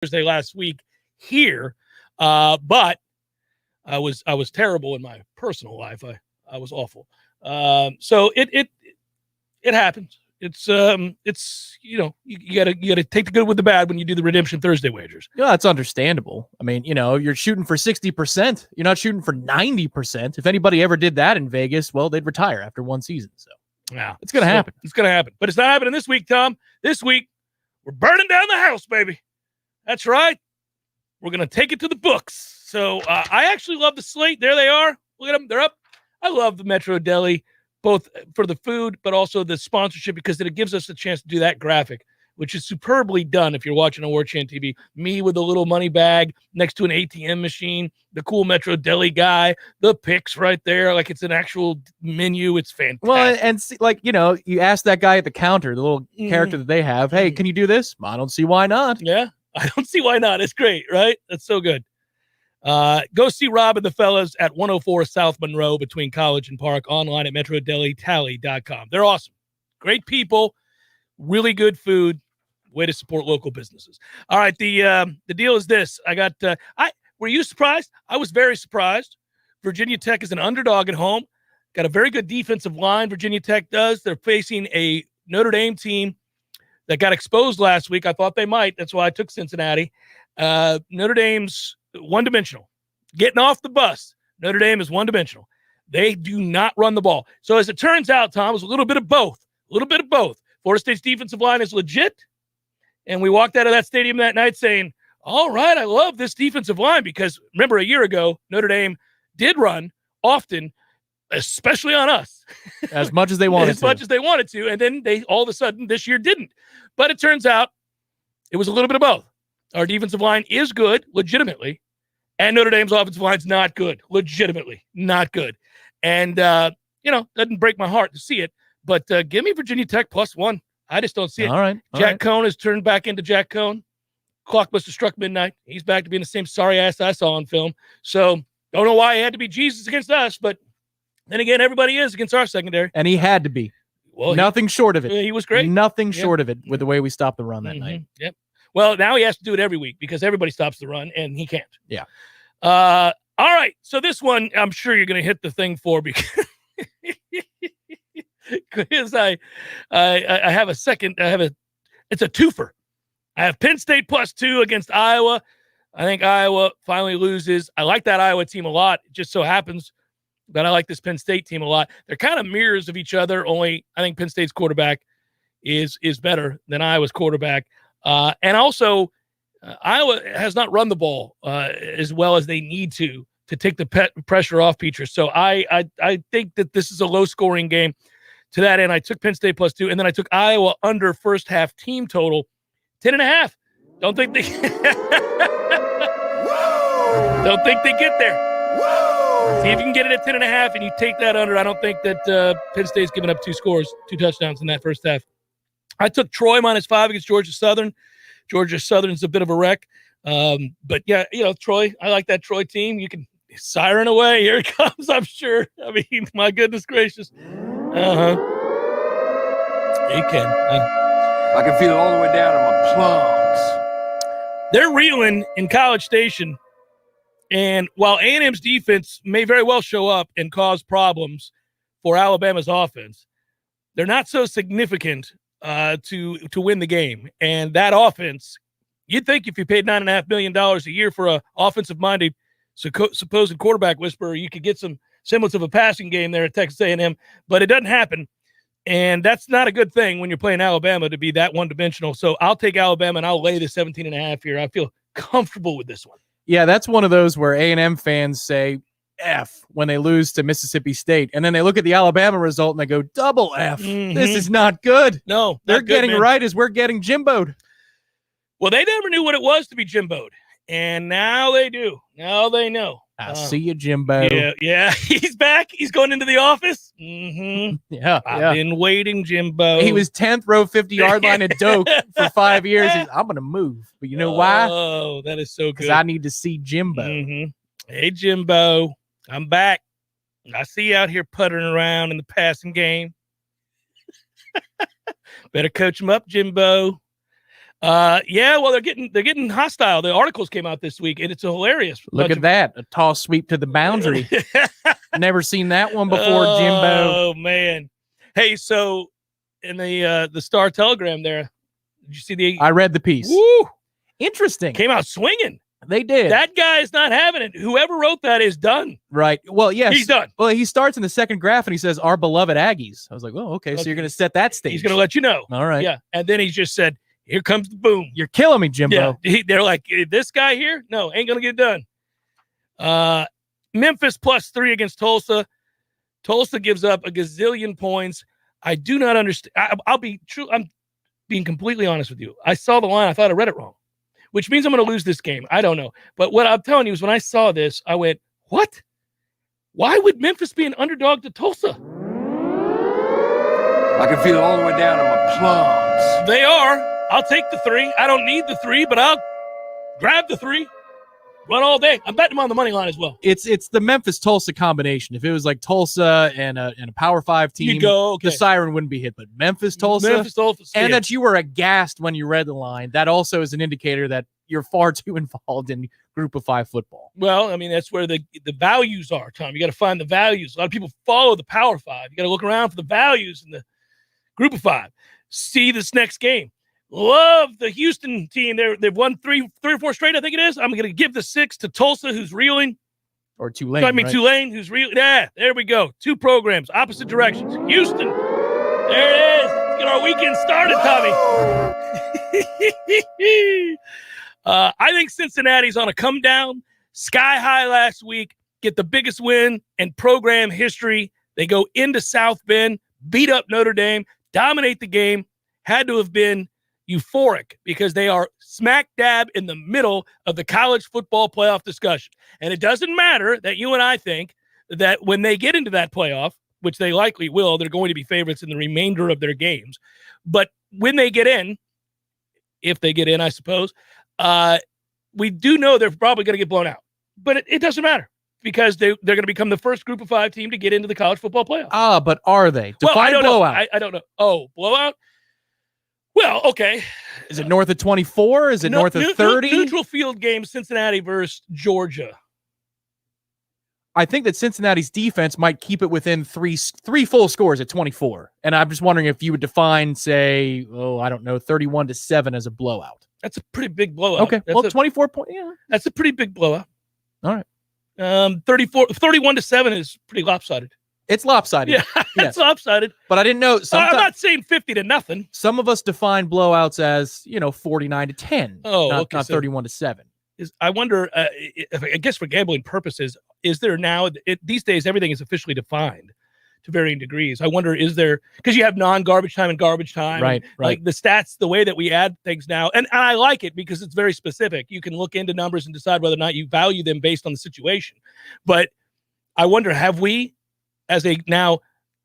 Thursday last week here, but I was terrible in my personal life. I was awful. So it happens. It's you gotta take the good with the bad when you do the Redemption Thursday wagers. Yeah, that's understandable. I mean, you're shooting for 60%. You're not shooting for 90%. If anybody ever did that in Vegas, well, they'd retire after one season. So yeah, it's gonna happen. It's gonna happen, but it's not happening this week, Tom. This week we're burning down the house, baby. That's right. We're gonna take it to the books. So I actually love the slate. There they are. Look at them. They're up. I love the Metro Deli, both for the food, but also the sponsorship, because it gives us a chance to do that graphic, which is superbly done if you're watching on Warchant TV. Me with a little money bag next to an ATM machine, the cool Metro Deli guy, the pics right there, like it's an actual menu. It's fantastic. Well, and see, you ask that guy at the counter, the little character that they have, hey, can you do this? I don't see why not. Yeah, I don't see why not. It's great, right? That's so good. Go see Rob and the fellas at 104 South Monroe between College and Park, online at metrodelitally.com. They're awesome. Great people, really good food, way to support local businesses. All right, the deal is this. Were you surprised? I was very surprised. Virginia Tech is an underdog at home. Got a very good defensive line, Virginia Tech does. They're facing a Notre Dame team that got exposed last week. I thought they might. That's why I took Cincinnati. Notre Dame's one-dimensional. Getting off the bus, Notre Dame is one-dimensional. They do not run the ball. So as it turns out, Tom, it was a little bit of both. Florida State's defensive line is legit, and we walked out of that stadium that night saying, all right, I love this defensive line, because remember a year ago, Notre Dame did run often, especially on us. As much as they wanted to. And then they all of a sudden this year didn't. But it turns out it was a little bit of both. Our defensive line is good, legitimately, and Notre Dame's offensive line's not good, legitimately not good. And, doesn't break my heart to see it, but give me Virginia Tech +1. I just don't see it. All right. Jack Cohn has turned back into Jack Cohn. Clock must have struck midnight. He's back to being the same sorry ass I saw on film. So don't know why he had to be Jesus against us, but then again, everybody is against our secondary. And he had to be. Well, nothing short of it. He was great. Nothing short of it with the way we stopped the run that night. Yep. Well, now he has to do it every week because everybody stops the run, and he can't. Yeah. All right. So this one, I'm sure you're going to hit the thing for, because I have a second. It's a twofer. I have Penn State +2 against Iowa. I think Iowa finally loses. I like that Iowa team a lot. It just so happens that I like this Penn State team a lot. They're kind of mirrors of each other, only I think Penn State's quarterback is better than Iowa's quarterback. And also, Iowa has not run the ball as well as they need to take the pressure off Petras. So I think that this is a low-scoring game. To that end, I took Penn State +2, and then I took Iowa under first half team total 10.5. Don't think they get there. See if you can get it at 10.5, and you take that under. I don't think that Penn State's given up 2 touchdowns in that first half. I took Troy -5 against Georgia Southern. Georgia Southern's a bit of a wreck. But yeah, Troy, I like that Troy team. You can siren away. Here it comes, I'm sure. I mean, my goodness gracious. You can. I can feel it all the way down in my plums. They're reeling in College Station. And while A&M's defense may very well show up and cause problems for Alabama's offense, they're not so significant to win the game. And that offense, you'd think if you paid $9.5 million a year for a offensive-minded supposed quarterback whisperer, you could get some semblance of a passing game there at Texas A&M, but it doesn't happen. And that's not a good thing when you're playing Alabama to be that one-dimensional. So I'll take Alabama, and I'll lay the 17.5 here. I feel comfortable with this one. Yeah, that's one of those where A&M fans say F when they lose to Mississippi State. And then they look at the Alabama result and they go double F. This is not good. No, they're getting right as we're getting Jimbo'd. Well, they never knew what it was to be Jimbo'd. And now they do. Now they know. I see you, Jimbo. Yeah. He's back. He's going into the office. Yeah. I've been waiting, Jimbo. He was 10th row, 50-yard line at Doak for 5 years. I'm going to move. But you know why? Oh, that is so good. Because I need to see Jimbo. Hey, Jimbo. I'm back. I see you out here puttering around in the passing game. Better coach him up, Jimbo. Yeah, well, they're getting hostile. The articles came out this week, and it's hilarious. Look at that. A toss sweep to the boundary. Never seen that one before, Jimbo. Oh, man. Hey, so in the Star Telegram there, did you see the... I read the piece. Woo! Interesting. Came out swinging. They did. That guy is not having it. Whoever wrote that is done. Right. Well, yes. He's done. Well, he starts in the second graph and he says, "Our beloved Aggies." I was like, "Oh, okay. So you're going to set that stage." He's going to let you know. All right. Yeah. And then he just said, "Here comes the boom." You're killing me, Jimbo. Yeah. They're like, "This guy here? No, ain't going to get done." Memphis +3 against Tulsa. Tulsa gives up a gazillion points. I do not understand. I'll be true. I'm being completely honest with you. I saw the line. I thought I read it wrong, which means I'm going to lose this game. I don't know. But what I'm telling you is when I saw this, I went, what? Why would Memphis be an underdog to Tulsa? I can feel it all the way down to my plums. They are. I'll take the 3. I don't need the 3, but I'll grab the 3. Run all day. I'm betting them on the money line as well. It's the Memphis-Tulsa combination. If it was like Tulsa and a Power 5 team, you'd go, okay, the siren wouldn't be hit. But Memphis-Tulsa, and that you were aghast when you read the line, that also is an indicator that you're far too involved in Group of 5 football. Well, I mean, that's where the values are, Tom. You got to find the values. A lot of people follow the Power 5. You got to look around for the values in the Group of 5. See this next game. Love the Houston team. They've won three or four straight, I think it is. I'm going to give the 6 to Tulsa, who's reeling. Or Tulane. I mean, right? Tulane, who's reeling. Yeah, there we go. 2 programs, opposite directions. Houston. There it is. Let's get our weekend started, Tommy. I think Cincinnati's on a come down. Sky high last week. Get the biggest win in program history. They go into South Bend, beat up Notre Dame, dominate the game. Had to have been euphoric because they are smack dab in the middle of the college football playoff discussion. And it doesn't matter that you and I think that when they get into that playoff, which they likely will, they're going to be favorites in the remainder of their games. But when they get in, if they get in, I suppose, we do know they're probably going to get blown out. But it doesn't matter because they're going to become the first Group of 5 team to get into the college football playoff. But are they? Define blowout. I don't know. Oh, blowout? Well, okay. Is it north of 24? Is it north of 30? Neutral field game, Cincinnati versus Georgia. I think that Cincinnati's defense might keep it within three full scores at 24. And I'm just wondering if you would define, say, 31-7 as a blowout. That's a pretty big blowout. Okay. 24 points. Yeah. That's a pretty big blowout. All right. 31-7 is pretty lopsided. It's lopsided. Yeah, it's lopsided. But I didn't know. I'm not saying 50-0. Some of us define blowouts as 49-10. Not 31-7. I wonder. I guess for gambling purposes, is there now? These days, everything is officially defined to varying degrees. I wonder, is there, because you have non-garbage time and garbage time, right? Like the stats, the way that we add things now, and I like it because it's very specific. You can look into numbers and decide whether or not you value them based on the situation. But I wonder, have we, as a now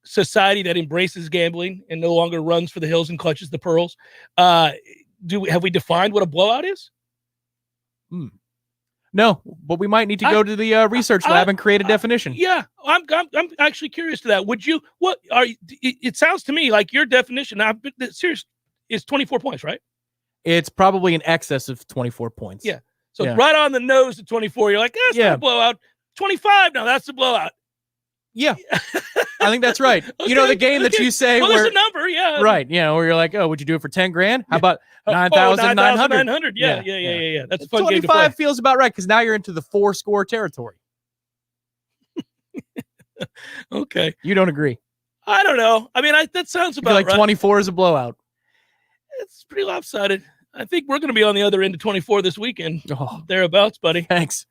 society that embraces gambling and no longer runs for the hills and clutches the pearls, have we defined what a blowout is? No, but we might need to go to the research lab and create a definition. Yeah, I'm actually curious to that. Would you? What are? It sounds to me like your definition. Serious is 24 points, right? It's probably in excess of 24 points. Yeah. So right on the nose at 24, you're like, that's not a blowout. 25 now, that's a blowout. Yeah, I think that's right. Okay, the game that you say, there's a number, yeah, right? Where you're like, oh, would you do it for 10 grand? How about 9,900? 9,900. Yeah. That's a fun game to play. 25 feels about right because now you're into the 4-score territory. Okay, you don't agree? I don't know. I mean, that sounds about like right. 24 is a blowout. It's pretty lopsided. I think we're going to be on the other end of 24 this weekend. Thereabouts, buddy. Thanks.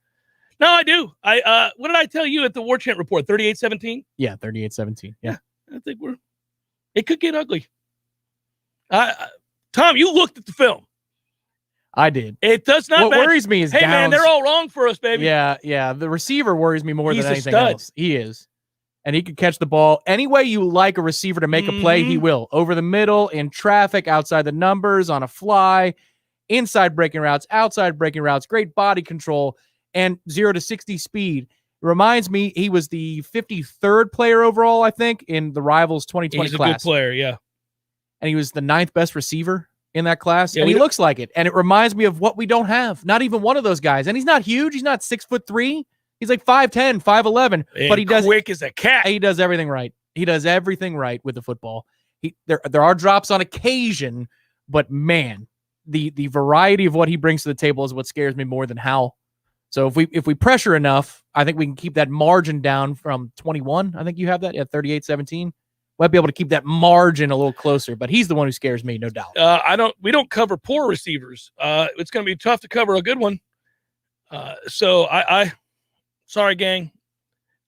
No, I do. What did I tell you at the Warchant report? 38-17? Yeah, 38-17. Yeah. I think it could get ugly. Tom, you looked at the film. I did. It does not. What worries me is Hey, man, they're all wrong for us, baby. Yeah. The receiver worries me more than anything stud. Else. He is. And he could catch the ball any way you like a receiver to make a play, he will. Over the middle, in traffic, outside the numbers, on a fly, inside breaking routes, outside breaking routes, great body control, and 0 to 60 speed. Reminds me, he was the 53rd player overall, I think, in the Rivals 2020 class. He's a good player, yeah. And he was the 9th best receiver in that class, Yeah, and he looks like it. And it reminds me of what we don't have. Not even one of those guys. And he's not huge. He's not 6'3". He's like 5'10", 5'11", but he does quick as a cat. He does everything right. He does everything right with the football. There are drops on occasion, but man, the variety of what he brings to the table is what scares me more than Howell. So if we pressure enough, I think we can keep that margin down from 21. I think you have that at 38-17. Might be able to keep that margin a little closer, but he's the one who scares me, no doubt. We don't cover poor receivers. It's going to be tough to cover a good one. So sorry, gang.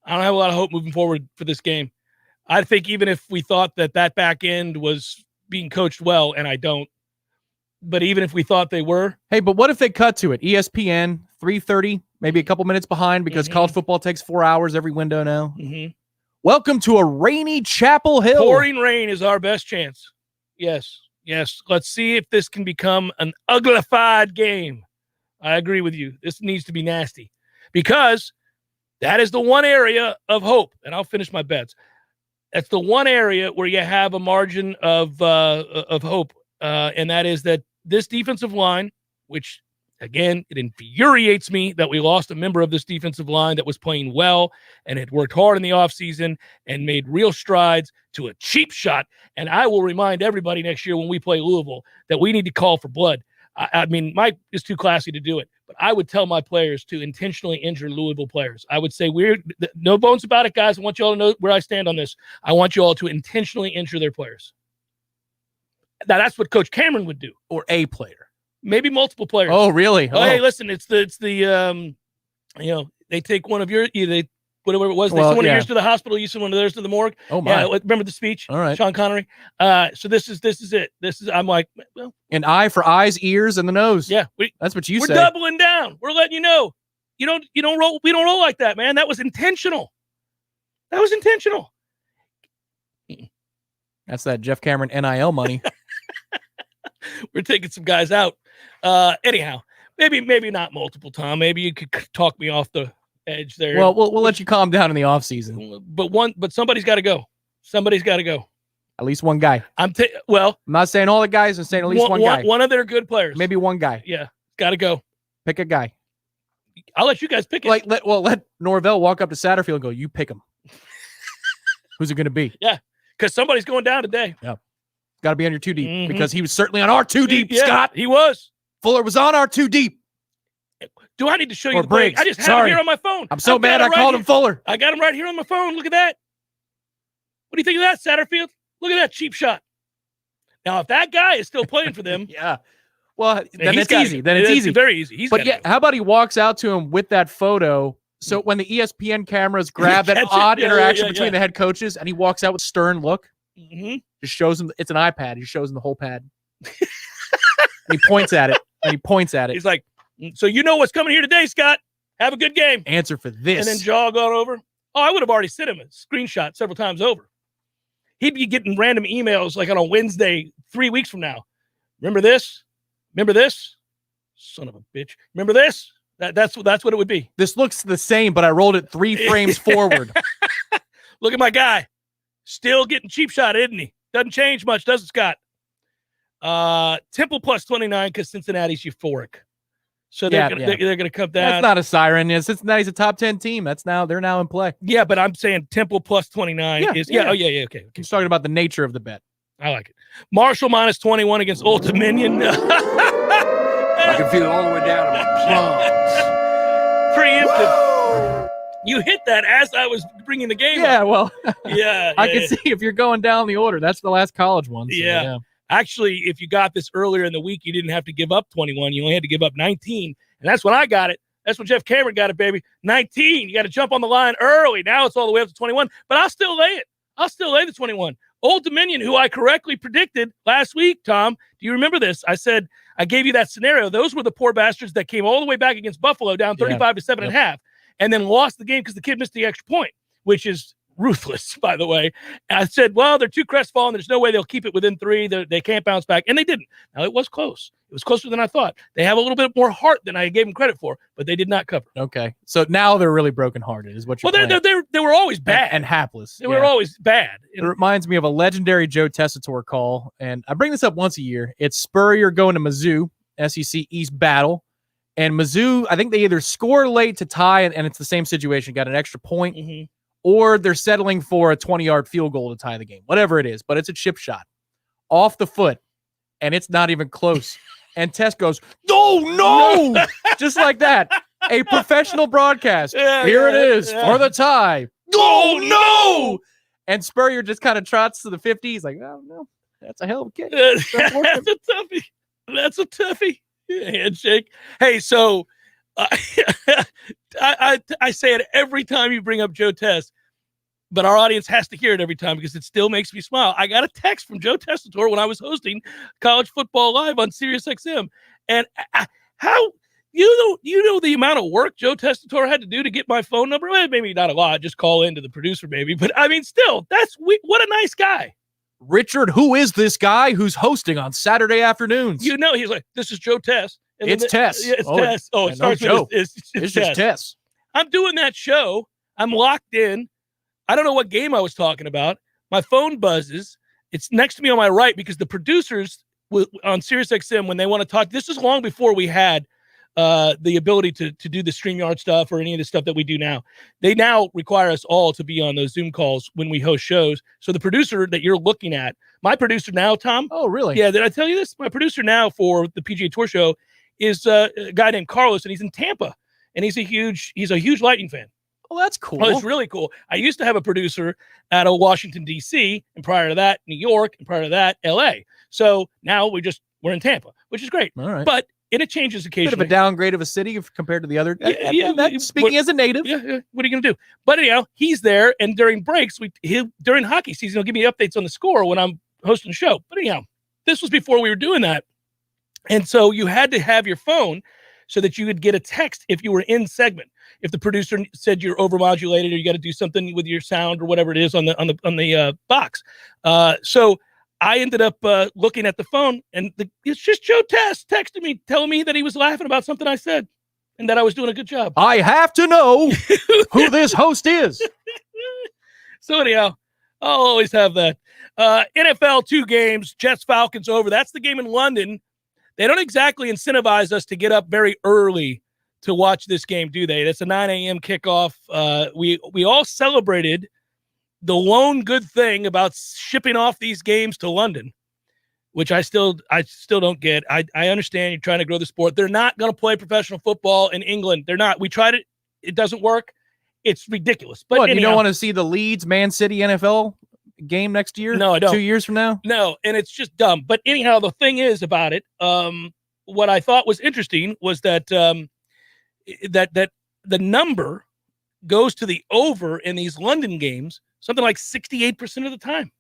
I don't have a lot of hope moving forward for this game. I think even if we thought that back end was being coached well, and I don't, but even if we thought they were. Hey, but what if they cut to it? ESPN, 3:30, maybe a couple minutes behind because college football takes 4 hours every window now. Mm-hmm. Welcome to a rainy Chapel Hill. Pouring rain is our best chance. Yes. Let's see if this can become an uglified game. I agree with you. This needs to be nasty because that is the one area of hope, and I'll finish my bets. That's the one area where you have a margin of hope, and that is that this defensive line, which, again, it infuriates me that we lost a member of this defensive line that was playing well and had worked hard in the offseason and made real strides to a cheap shot. And I will remind everybody next year when we play Louisville that we need to call for blood. I mean, Mike is too classy to do it, but I would tell my players to intentionally injure Louisville players. I would say, no bones about it, guys. I want you all to know where I stand on this. I want you all to intentionally injure their players. Now, that's what Coach Cameron would do. Or a player. Maybe multiple players. Oh, really? Oh, hey, listen, it's the they take one of your, whatever it was, they send one of yours to the hospital, you send one of theirs to the morgue. Oh, my. Yeah, remember the speech? All right. Sean Connery. So this is it. I'm like, well. An eye for eyes, ears, and the nose. Yeah. That's what you We're say. doubling down. We're letting you know. You don't roll. We don't roll like that, man. That was intentional. That's that Jeff Cameron NIL money. We're taking some guys out. Anyhow, maybe not multiple, Tom. Maybe you could talk me off the edge there. Well, we'll let you calm down in the offseason. But somebody's got to go. Somebody's got to go. At least one guy. I'm not saying all the guys. I'm saying at least one guy. One of their good players. Maybe one guy. Yeah, got to go. Pick a guy. I'll let you guys pick it. Let Norvell walk up to Satterfield and go, you pick him. Who's it going to be? Yeah, because somebody's going down today. Yeah. Got to be on your 2 deep because he was certainly on our 2 deep, Scott. He was. Fuller was on our 2 deep. Do I need to show you or the break? Briggs. I just have it here on my phone. I'm so mad I called him Fuller. I got him right here on my phone. Look at that. What do you think of that, Satterfield? Look at that cheap shot. Now, if that guy is still playing for them. Yeah. Well, then it's easy. Then it's easy. Very easy. How about he walks out to him with that photo? So when the ESPN cameras grab that odd interaction between the head coaches and he walks out with stern look, just shows him it's an iPad. He shows him the whole pad. And he points at it. He's like, so you know what's coming here today, Scott. Have a good game. Answer for this. And then jog on over. Oh, I would have already sent him a screenshot several times over. He'd be getting random emails like on a Wednesday 3 weeks from now. Remember this? Son of a bitch. Remember this? That's what it would be. This looks the same, but I rolled it 3 frames forward. Look at my guy. Still getting cheap shot, isn't he? Doesn't change much, does it, Scott? Temple plus 29 because Cincinnati's euphoric. So they're gonna come down. That's not a siren. Yeah, Cincinnati's a top 10 team. They're now in play. Yeah, but I'm saying Temple plus 29 is okay. He's talking about the nature of the bet. I like it. Marshall minus 21 against Old Dominion. I can feel it all the way down to my plums. Preemptive. You hit that as I was bringing the game up. Well, I can see if you're going down the order. That's the last college one. So, yeah. Actually, if you got this earlier in the week, you didn't have to give up 21. You only had to give up 19. And that's when I got it. That's when Jeff Cameron got it, baby. 19. You got to jump on the line early. Now it's all the way up to 21. But I'll still lay it. I'll still lay the 21. Old Dominion, who I correctly predicted last week, Tom. Do you remember this? I said, I gave you that scenario. Those were the poor bastards that came all the way back against Buffalo down 35 to 7.5 and then lost the game because the kid missed the extra point, which is ruthless, by the way. And I said, well, they're too crestfallen. There's no way they'll keep it within 3. They can't bounce back. And they didn't. Now, it was close. It was closer than I thought. They have a little bit more heart than I gave them credit for, but they did not cover. Okay. So now they're really brokenhearted is what you're saying. They were always bad. And hapless. They were always bad. It reminds me of a legendary Joe Tessitore call, and I bring this up once a year. It's Spurrier going to Mizzou, SEC East battle. And Mizzou, I think they either score late to tie, and it's the same situation, got an extra point, or they're settling for a 20-yard field goal to tie the game, whatever it is. But it's a chip shot off the foot, and it's not even close. And Tess goes, no, just like that. A professional broadcast. Here it is for the tie. Oh, no. And Spurrier just kind of trots to the 50. He's like, oh, no, that's a hell of a kick. That's a toughie. That's a toughie. Handshake. Hey, so I say it every time you bring up Joe Tess, but our audience has to hear it every time because it still makes me smile. I got a text from Joe Tessitore when I was hosting College Football Live on SiriusXM, and how you know the amount of work Joe Tessitore had to do to get my phone number. Well, maybe not a lot, just call into the producer, maybe. But I mean, still, what a nice guy. Richard, who is this guy who's hosting on Saturday afternoons? You know, he's like, this is Joe Tess. And it's Tess. Yeah, it's Tess. Oh, it starts with it's just Tess. I'm doing that show. I'm locked in. I don't know what game I was talking about. My phone buzzes. It's next to me on my right because the producers on SiriusXM, when they want to talk, this is long before we had the ability to do the StreamYard stuff or any of the stuff that we do now. They now require us all to be on those Zoom calls when we host shows. So the producer that you're looking at, my producer now, Tom. Oh, really? Yeah, did I tell you this? My producer now for the PGA Tour show is a guy named Carlos, and he's in Tampa, and he's a huge Lightning fan. Oh, that's cool. Oh, it's really cool. I used to have a producer out of Washington, D.C., and prior to that, New York, and prior to that, L.A. So now we're in Tampa, which is great. All right. But it changes occasionally. Bit of a downgrade of a city compared to the other. Speaking as a native. Yeah, what are you going to do? But anyhow, he's there, and during breaks, during hockey season, he'll give me updates on the score when I'm hosting the show. But anyhow, this was before we were doing that. And so you had to have your phone so that you could get a text if you were in segment. If the producer said you're overmodulated or you got to do something with your sound or whatever it is on the box. So I ended up looking at the phone, and it's just Joe Tess texting me, telling me that he was laughing about something I said and that I was doing a good job. I have to know who this host is. So anyhow, I'll always have that. NFL 2 games, Jets-Falcons over. That's the game in London. They don't exactly incentivize us to get up very early to watch this game, do they? That's a 9 a.m. kickoff. We all celebrated the lone good thing about shipping off these games to London, which I still don't get. I understand you're trying to grow the sport. They're not going to play professional football in England. They're not. We tried it. It doesn't work. It's ridiculous. But anyhow, you don't want to see the Leeds Man City NFL game next year? No, I don't. 2 years from now? No, and it's just dumb. But anyhow, the thing is about it, what I thought was interesting was that that the number goes to the over in these London games something like 68% of the time.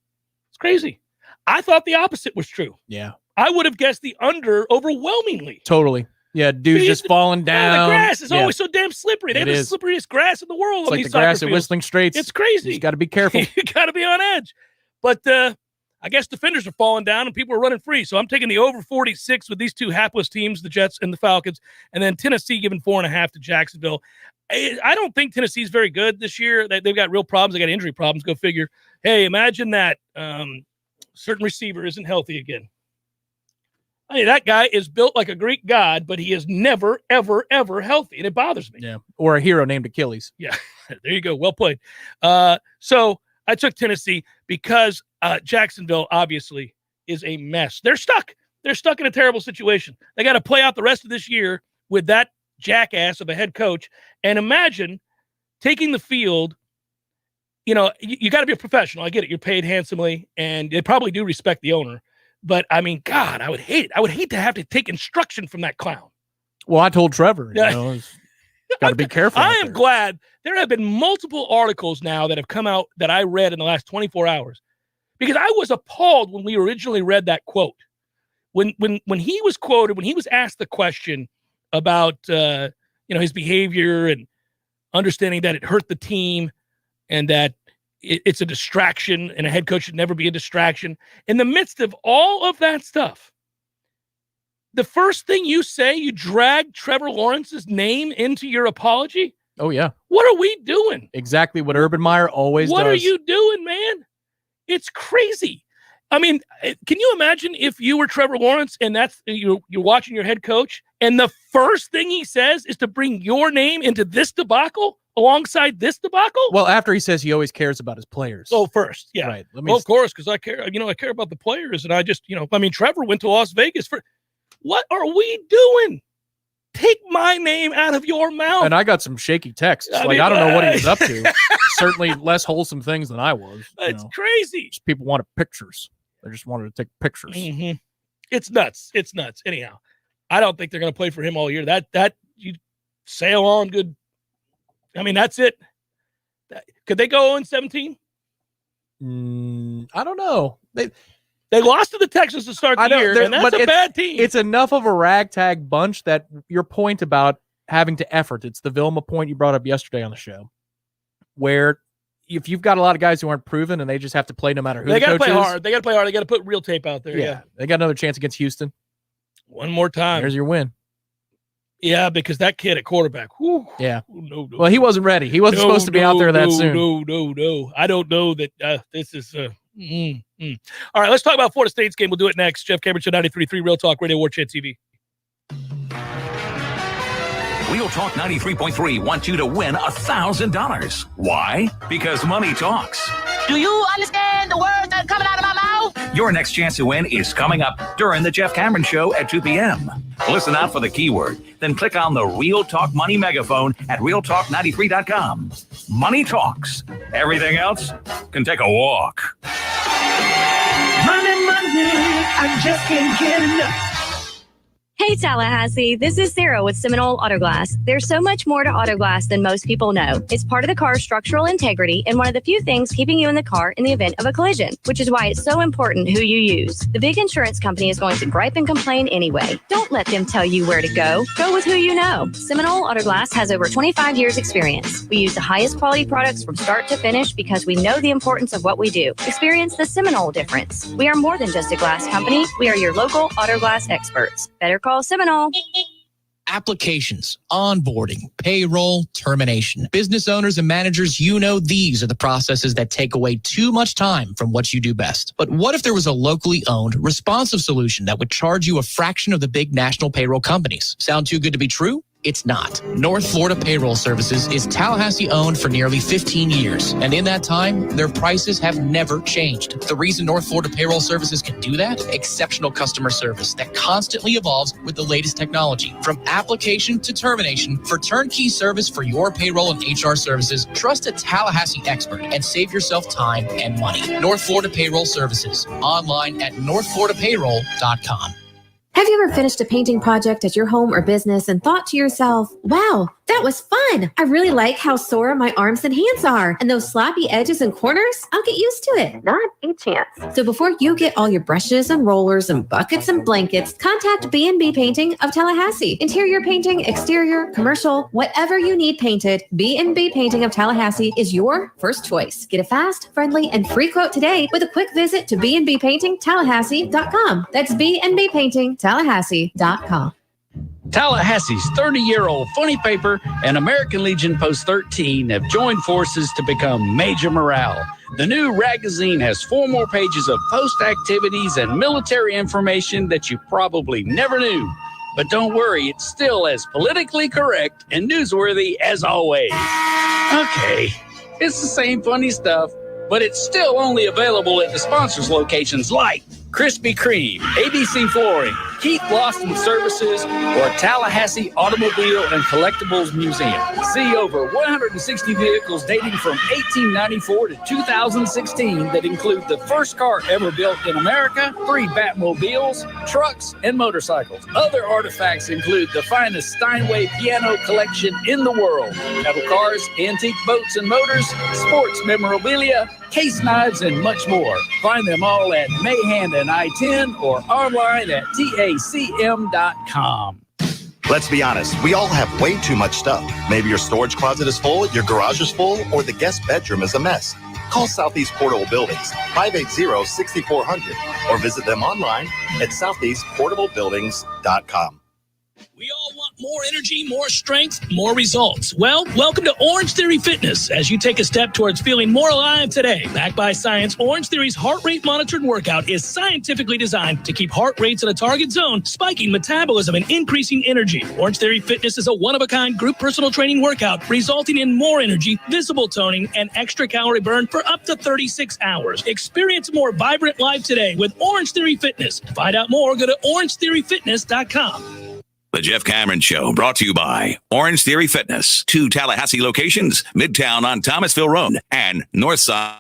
It's crazy. I thought the opposite was true. Yeah. I would have guessed the under overwhelmingly. Totally. Yeah, dude's just falling down. The grass is always so damn slippery. They have the slipperiest grass in the world. It's like the grass at Whistling Straits. It's crazy. You got to be careful. You got to be on edge. But I guess defenders are falling down and people are running free. So I'm taking the over 46 with these two hapless teams, the Jets and the Falcons, and then Tennessee giving 4.5 to Jacksonville. I don't think Tennessee's very good this year. They've got real problems. They got injury problems. Go figure. Hey, imagine that certain receiver isn't healthy again. I mean, that guy is built like a Greek god, but he is never, ever, ever healthy, and it bothers me. Yeah, or a hero named Achilles. Yeah, there you go. Well played. So I took Tennessee because Jacksonville obviously is a mess. They're stuck. They're stuck in a terrible situation. They got to play out the rest of this year with that jackass of a head coach. And imagine taking the field. You know, you got to be a professional. I get it. You're paid handsomely, and they probably do respect the owner. But, I mean, God, I would hate it. I would hate to have to take instruction from that clown. Well, I told Trevor, got to be careful. I am glad there have been multiple articles now that have come out that I read in the last 24 hours. Because I was appalled when we originally read that quote. When he was quoted, when he was asked the question about, his behavior and understanding that it hurt the team and that it's a distraction, and a head coach should never be a distraction. In the midst of all of that stuff, the first thing you say, you drag Trevor Lawrence's name into your apology? Oh, yeah. What are we doing? Exactly what Urban Meyer always What does. are you doing, man? It's crazy. I mean, can you imagine if you were Trevor Lawrence and that's you're watching your head coach and the first thing he says is to bring your name into this debacle alongside this debacle? Well, after he says he always cares about his players. Oh, first. Yeah. Right. Well, of course, because I care, I care about the players. And I just, Trevor went to Las Vegas for, what are we doing? Take my name out of your mouth. And I got some shaky texts. I don't know what he was up to. Certainly less wholesome things than I was. It's crazy. Just people wanted pictures. They just wanted to take pictures. Mm-hmm. It's nuts. It's nuts. Anyhow, I don't think they're going to play for him all year. That you sail on good. I mean, that's it. Could they go 0-17? I don't know. They lost to the Texans to start the year, and that's a bad team. It's enough of a ragtag bunch that your point about having to effort, it's the Vilma point you brought up yesterday on the show, where if you've got a lot of guys who aren't proven and they just have to play no matter who they got to play is, hard. They got to play hard. They got to put real tape out there. Yeah. They got another chance against Houston. One more time. There's your win. Yeah, because that kid at quarterback. Whew, yeah. No. Well, he wasn't ready. He wasn't supposed to be out there that soon. No. I don't know that this is. All right, let's talk about Florida State's game. We'll do it next. Jeff Cameron Show 93.3 Real Talk Radio, Warchant TV. Real Talk 93.3 want you to win $1,000. Why? Because money talks. Do you understand the words that are coming out of my mouth? Your next chance to win is coming up during the Jeff Cameron Show at 2 p.m. Listen out for the keyword, then click on the Real Talk Money megaphone at realtalk93.com. Money talks. Everything else can take a walk. Money, I just can't get enough. Hey Tallahassee, this is Sarah with Seminole Auto Glass. There's so much more to auto glass than most people know. It's part of the car's structural integrity and one of the few things keeping you in the car in the event of a collision, which is why it's so important who you use. The big insurance company is going to gripe and complain anyway. Don't let them tell you where to go. Go with who you know. Seminole Auto Glass has over 25 years experience. We use the highest quality products from start to finish because we know the importance of what we do. Experience the Seminole difference. We are more than just a glass company. We are your local auto glass experts. Better call Seminole. Applications, onboarding, payroll, termination. Business owners and managers, these are the processes that take away too much time from what you do best. But what if there was a locally owned, responsive solution that would charge you a fraction of the big national payroll companies? Sound too good to be true? It's not. North Florida Payroll Services is Tallahassee owned for nearly 15 years. And in that time, their prices have never changed. The reason North Florida Payroll Services can do that? Exceptional customer service that constantly evolves with the latest technology. From application to termination, for turnkey service for your payroll and HR services, trust a Tallahassee expert and save yourself time and money. North Florida Payroll Services. Online at northfloridapayroll.com. Have you ever finished a painting project at your home or business and thought to yourself, wow, that was fun. I really like how sore my arms and hands are. And those sloppy edges and corners, I'll get used to it. Not a chance. So before you get all your brushes and rollers and buckets and blankets, contact B&B Painting of Tallahassee. Interior painting, exterior, commercial, whatever you need painted, B&B Painting of Tallahassee is your first choice. Get a fast, friendly, and free quote today with a quick visit to bnbpaintingtallahassee.com. That's B&B Painting Tallahassee.com. Tallahassee's 30-year-old funny paper and American Legion Post 13 have joined forces to become Major Morale. The new magazine has 4 more pages of post activities and military information that you probably never knew. But don't worry, it's still as politically correct and newsworthy as always. Okay, it's the same funny stuff, but it's still only available at the sponsors' locations like Krispy Kreme, ABC Flooring, Keith Lawson Services, or Tallahassee Automobile and Collectibles Museum. See over 160 vehicles dating from 1894 to 2016 that include the first car ever built in America, 3 Batmobiles, trucks, and motorcycles. Other artifacts include the finest Steinway piano collection in the world, metal cars, antique boats and motors, sports memorabilia, case knives, and much more. Find them all at Mayhan and I-10 or online at TACM.com. Let's be honest, we all have way too much stuff. Maybe your storage closet is full, your garage is full, or the guest bedroom is a mess. Call Southeast Portable Buildings 580-6400 or visit them online at southeastportablebuildings.com. We all want more energy, more strength, more results. Well, welcome to Orange Theory Fitness as you take a step towards feeling more alive today. Backed by science, Orange Theory's heart rate monitored workout is scientifically designed to keep heart rates in a target zone, spiking metabolism and increasing energy. Orange Theory Fitness is a one-of-a-kind group personal training workout resulting in more energy, visible toning, and extra calorie burn for up to 36 hours. Experience a more vibrant life today with Orange Theory Fitness. To find out more, go to orangetheoryfitness.com. The Jeff Cameron Show, brought to you by Orange Theory Fitness. 2 Tallahassee locations, Midtown on Thomasville Road and Northside.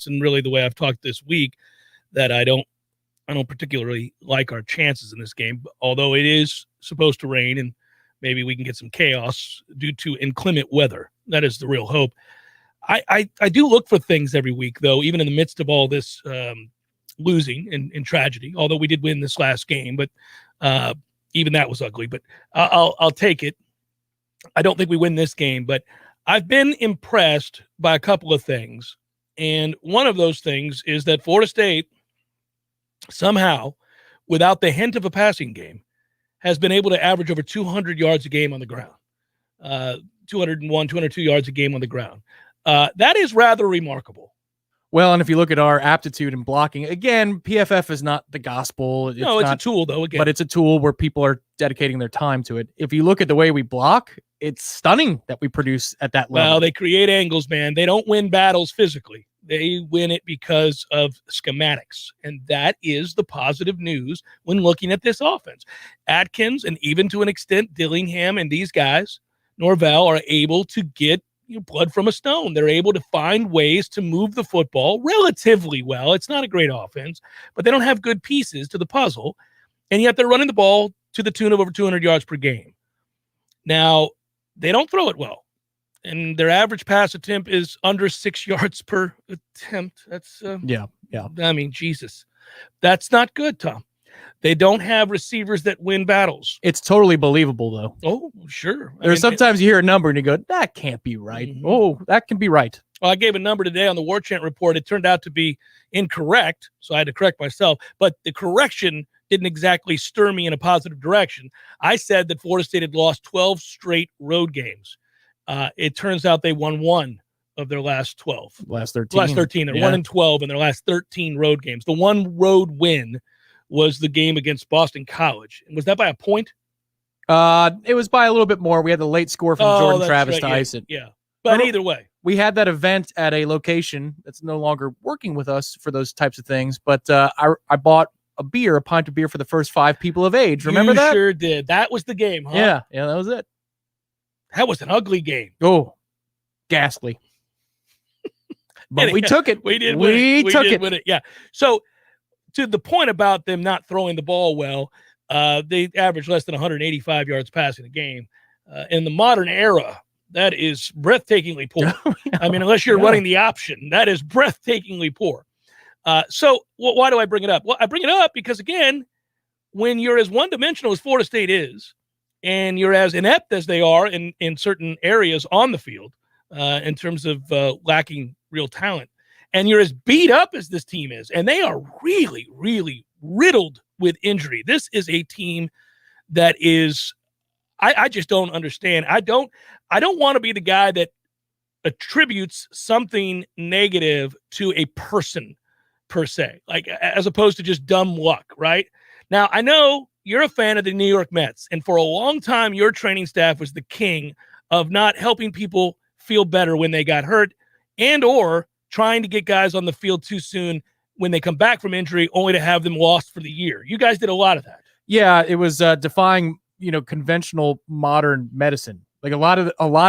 And really the way I've talked this week, that I don't particularly like our chances in this game, although it is supposed to rain and maybe we can get some chaos due to inclement weather. That is the real hope. I do look for things every week, though, even in the midst of all this losing and tragedy, although we did win this last game, but even that was ugly. But I'll take it. I don't think we win this game, but I've been impressed by a couple of things. And one of those things is that Florida State somehow, without the hint of a passing game, has been able to average over 200 yards a game on the ground, 201, 202 yards a game on the ground. That is rather remarkable. Well, and if you look at our aptitude in blocking, again, PFF is not the gospel. It's a tool, though, again. But it's a tool where people are dedicating their time to it. If you look at the way we block, it's stunning that we produce at that level. Well, they create angles, man. They don't win battles physically. They win it because of schematics. And that is the positive news when looking at this offense. Atkins, and even to an extent, Dillingham and these guys, Norvell, are able to get blood from a stone. They're able to find ways to move the football relatively well. It's not a great offense, but they don't have good pieces to the puzzle. And yet they're running the ball to the tune of over 200 yards per game. Now, they don't throw it well. And their average pass attempt is under 6 yards per attempt. That's yeah. I mean, Jesus, that's not good, Tom. They don't have receivers that win battles. It's totally believable, though. Oh, sure. There's sometimes you hear a number and you go, that can't be right. Mm-hmm. Oh, that can be right. Well, I gave a number today on the Warchant report. It turned out to be incorrect, so I had to correct myself. But the correction didn't exactly stir me in a positive direction. I said that Florida State had lost 12 straight road games. It turns out they won 1 of their last 12. Last 13. They're 1-12 in their last 13 road games. The one road win was the game against Boston College. And was that by a point? It was by a little bit more. We had the late score from Jordan Travis Tyson. Yeah. But either way. We had that event at a location that's no longer working with us for those types of things. But I bought a pint of beer for the first 5 people of age. Remember that? You sure did. That was the game, huh? Yeah, that was it. That was an ugly game. Oh, ghastly. But anyhow, we took it. We did win it. We took it. Yeah. So to the point about them not throwing the ball well, they average less than 185 yards passing a game. In the modern era, that is breathtakingly poor. I mean, unless you're running the option, that is breathtakingly poor. So why do I bring it up? Well, I bring it up because, again, when you're as one-dimensional as Florida State is, and you're as inept as they are in certain areas on the field in terms of lacking real talent, and you're as beat up as this team is, and they are really, really riddled with injury. This is a team that is, I just don't understand. I don't want to be the guy that attributes something negative to a person per se, like as opposed to just dumb luck, right? Now, I know you're a fan of the New York Mets, and for a long time, your training staff was the king of not helping people feel better when they got hurt and or trying to get guys on the field too soon when they come back from injury only to have them lost for the year. You guys did a lot of that. Yeah, it was defying, conventional modern medicine. Like a lot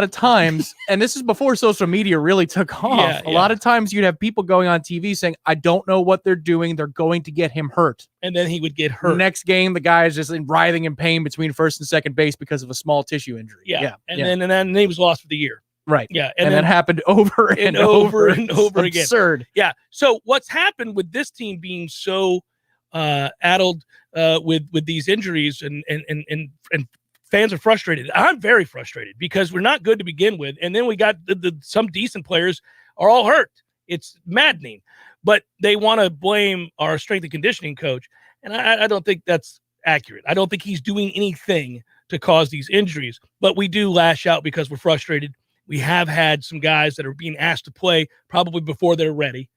of times, and this is before social media really took off. A lot of times you'd have people going on TV saying, I don't know what they're doing. They're going to get him hurt. And then he would get hurt. Next game, the guy is just writhing in pain between first and second base because of a small tissue injury. And then he was lost for the year. Right. Yeah. And that happened over and over again. Absurd. Yeah. So what's happened with this team being so addled with these injuries and fans are frustrated. I'm very frustrated because we're not good to begin with. And then we got some decent players are all hurt. It's maddening. But they want to blame our strength and conditioning coach. And I don't think that's accurate. I don't think he's doing anything to cause these injuries. But we do lash out because we're frustrated. We have had some guys that are being asked to play probably before they're ready.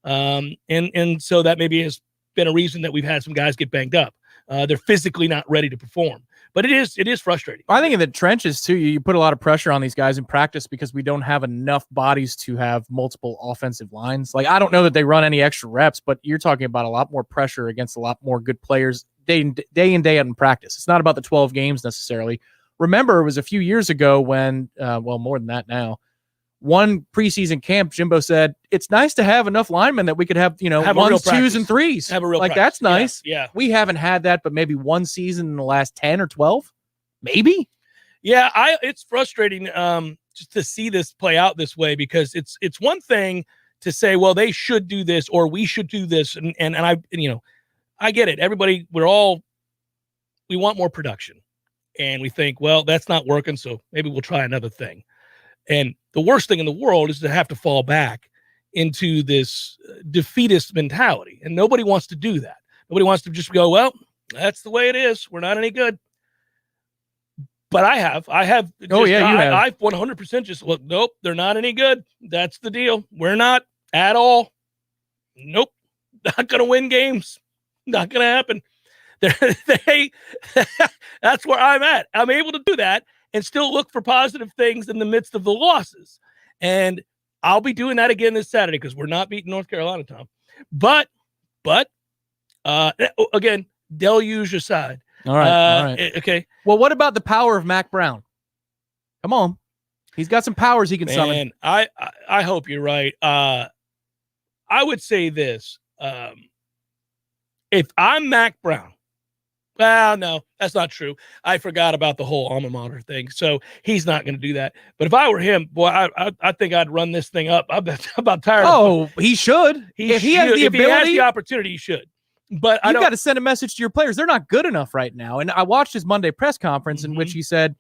And so that maybe has been a reason that we've had some guys get banged up. They're physically not ready to perform. But it is frustrating. I think in the trenches, too, you put a lot of pressure on these guys in practice because we don't have enough bodies to have multiple offensive lines. Like, I don't know that they run any extra reps, but you're talking about a lot more pressure against a lot more good players day in, day out in practice. It's not about the 12 games necessarily. Remember, it was a few years ago when, more than that now, one preseason camp, Jimbo said, it's nice to have enough linemen that we could have, ones, twos, and threes. Have a real practice. That's nice. Yeah. We haven't had that, but maybe one season in the last 10 or 12, maybe. Yeah, it's frustrating just to see this play out this way because it's one thing to say, well, they should do this or we should do this, and I get it. Everybody, we want more production, and we think, well, that's not working, so maybe we'll try another thing. And the worst thing in the world is to have to fall back into this defeatist mentality. And nobody wants to do that. Nobody wants to just go, well, that's the way it is. We're not any good. But I have. You have. I 100% just look, nope, they're not any good. That's the deal. We're not at all. Nope. Not going to win games. Not going to happen. That's where I'm at. I'm able to do that and still look for positive things in the midst of the losses. And I'll be doing that again this Saturday because we're not beating North Carolina, Tom. But again, deluge aside. All right. Okay. Well, what about the power of Mac Brown? Come on. He's got some powers he can summon. I hope you're right. I would say this. If I'm Mac Brown, well, no, that's not true. I forgot about the whole alma mater thing, so he's not going to do that. But if I were him, boy, I think I'd run this thing up. I'm about tired. He should. If he has the ability, he has the opportunity, he should. But you've got to send a message to your players. They're not good enough right now. And I watched his Monday press conference in which he said,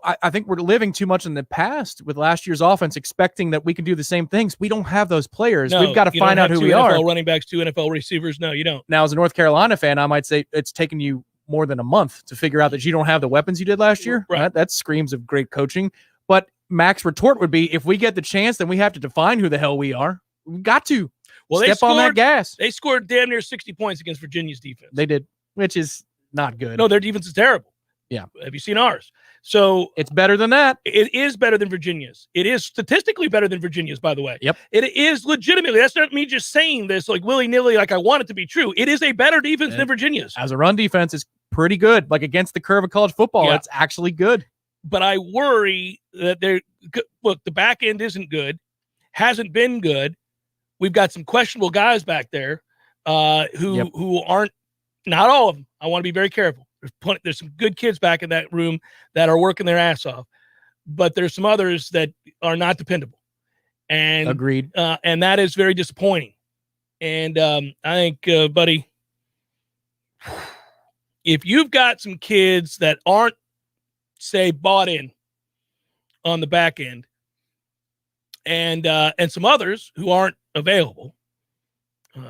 I think we're living too much in the past with last year's offense, expecting that we can do the same things. We don't have those players. No, we've got to find out who we are. 2 NFL running backs, 2 NFL receivers. No, you don't. Now, as a North Carolina fan, I might say it's taken you more than a month to figure out that you don't have the weapons you did last year. Right. That screams of great coaching. But Mac's retort would be, if we get the chance, then we have to define who the hell we are. We've got to. Well, step on that gas. They scored damn near 60 points against Virginia's defense. They did, which is not good. No, their defense is terrible. Yeah. Have you seen ours? So it's better than that. It is better than Virginia's. It is statistically better than Virginia's, by the way. Yep. It is legitimately. That's not me just saying this like willy-nilly, like I want it to be true. It is a better defense than Virginia's. As a run defense, it's pretty good. Like against the curve of college football, it's actually good. But I worry that the back end isn't good, hasn't been good. We've got some questionable guys back there who aren't, not all of them. I want to be very careful. There's some good kids back in that room that are working their ass off, but there's some others that are not dependable. And agreed. And that is very disappointing. And I think, buddy, if you've got some kids that aren't, say, bought in on the back end, and some others who aren't available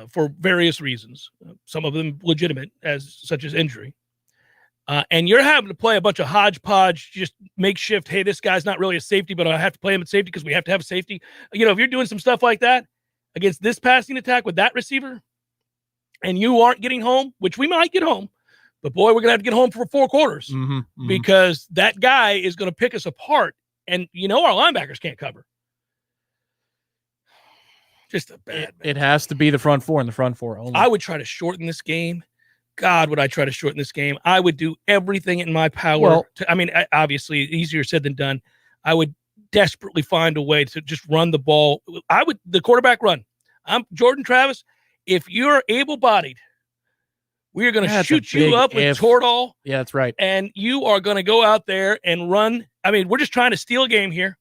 for various reasons, some of them legitimate, such as injury, and you're having to play a bunch of hodgepodge, just makeshift, hey, this guy's not really a safety, but I have to play him at safety because we have to have a safety. If you're doing some stuff like that against this passing attack with that receiver, and you aren't getting home, which we might get home, but boy, we're going to have to get home for 4 quarters because that guy is going to pick us apart, and our linebackers can't cover. Just a bad. It has to be the front four and the front four only. I would try to shorten this game God, would I try to shorten this game? I would do everything in my power. Obviously, easier said than done. I would desperately find a way to just run the ball. The quarterback run. I'm Jordan Travis. If you're able-bodied, we are going to shoot you up with Toradol. Yeah, that's right. And you are going to go out there and run. I mean, we're just trying to steal a game here.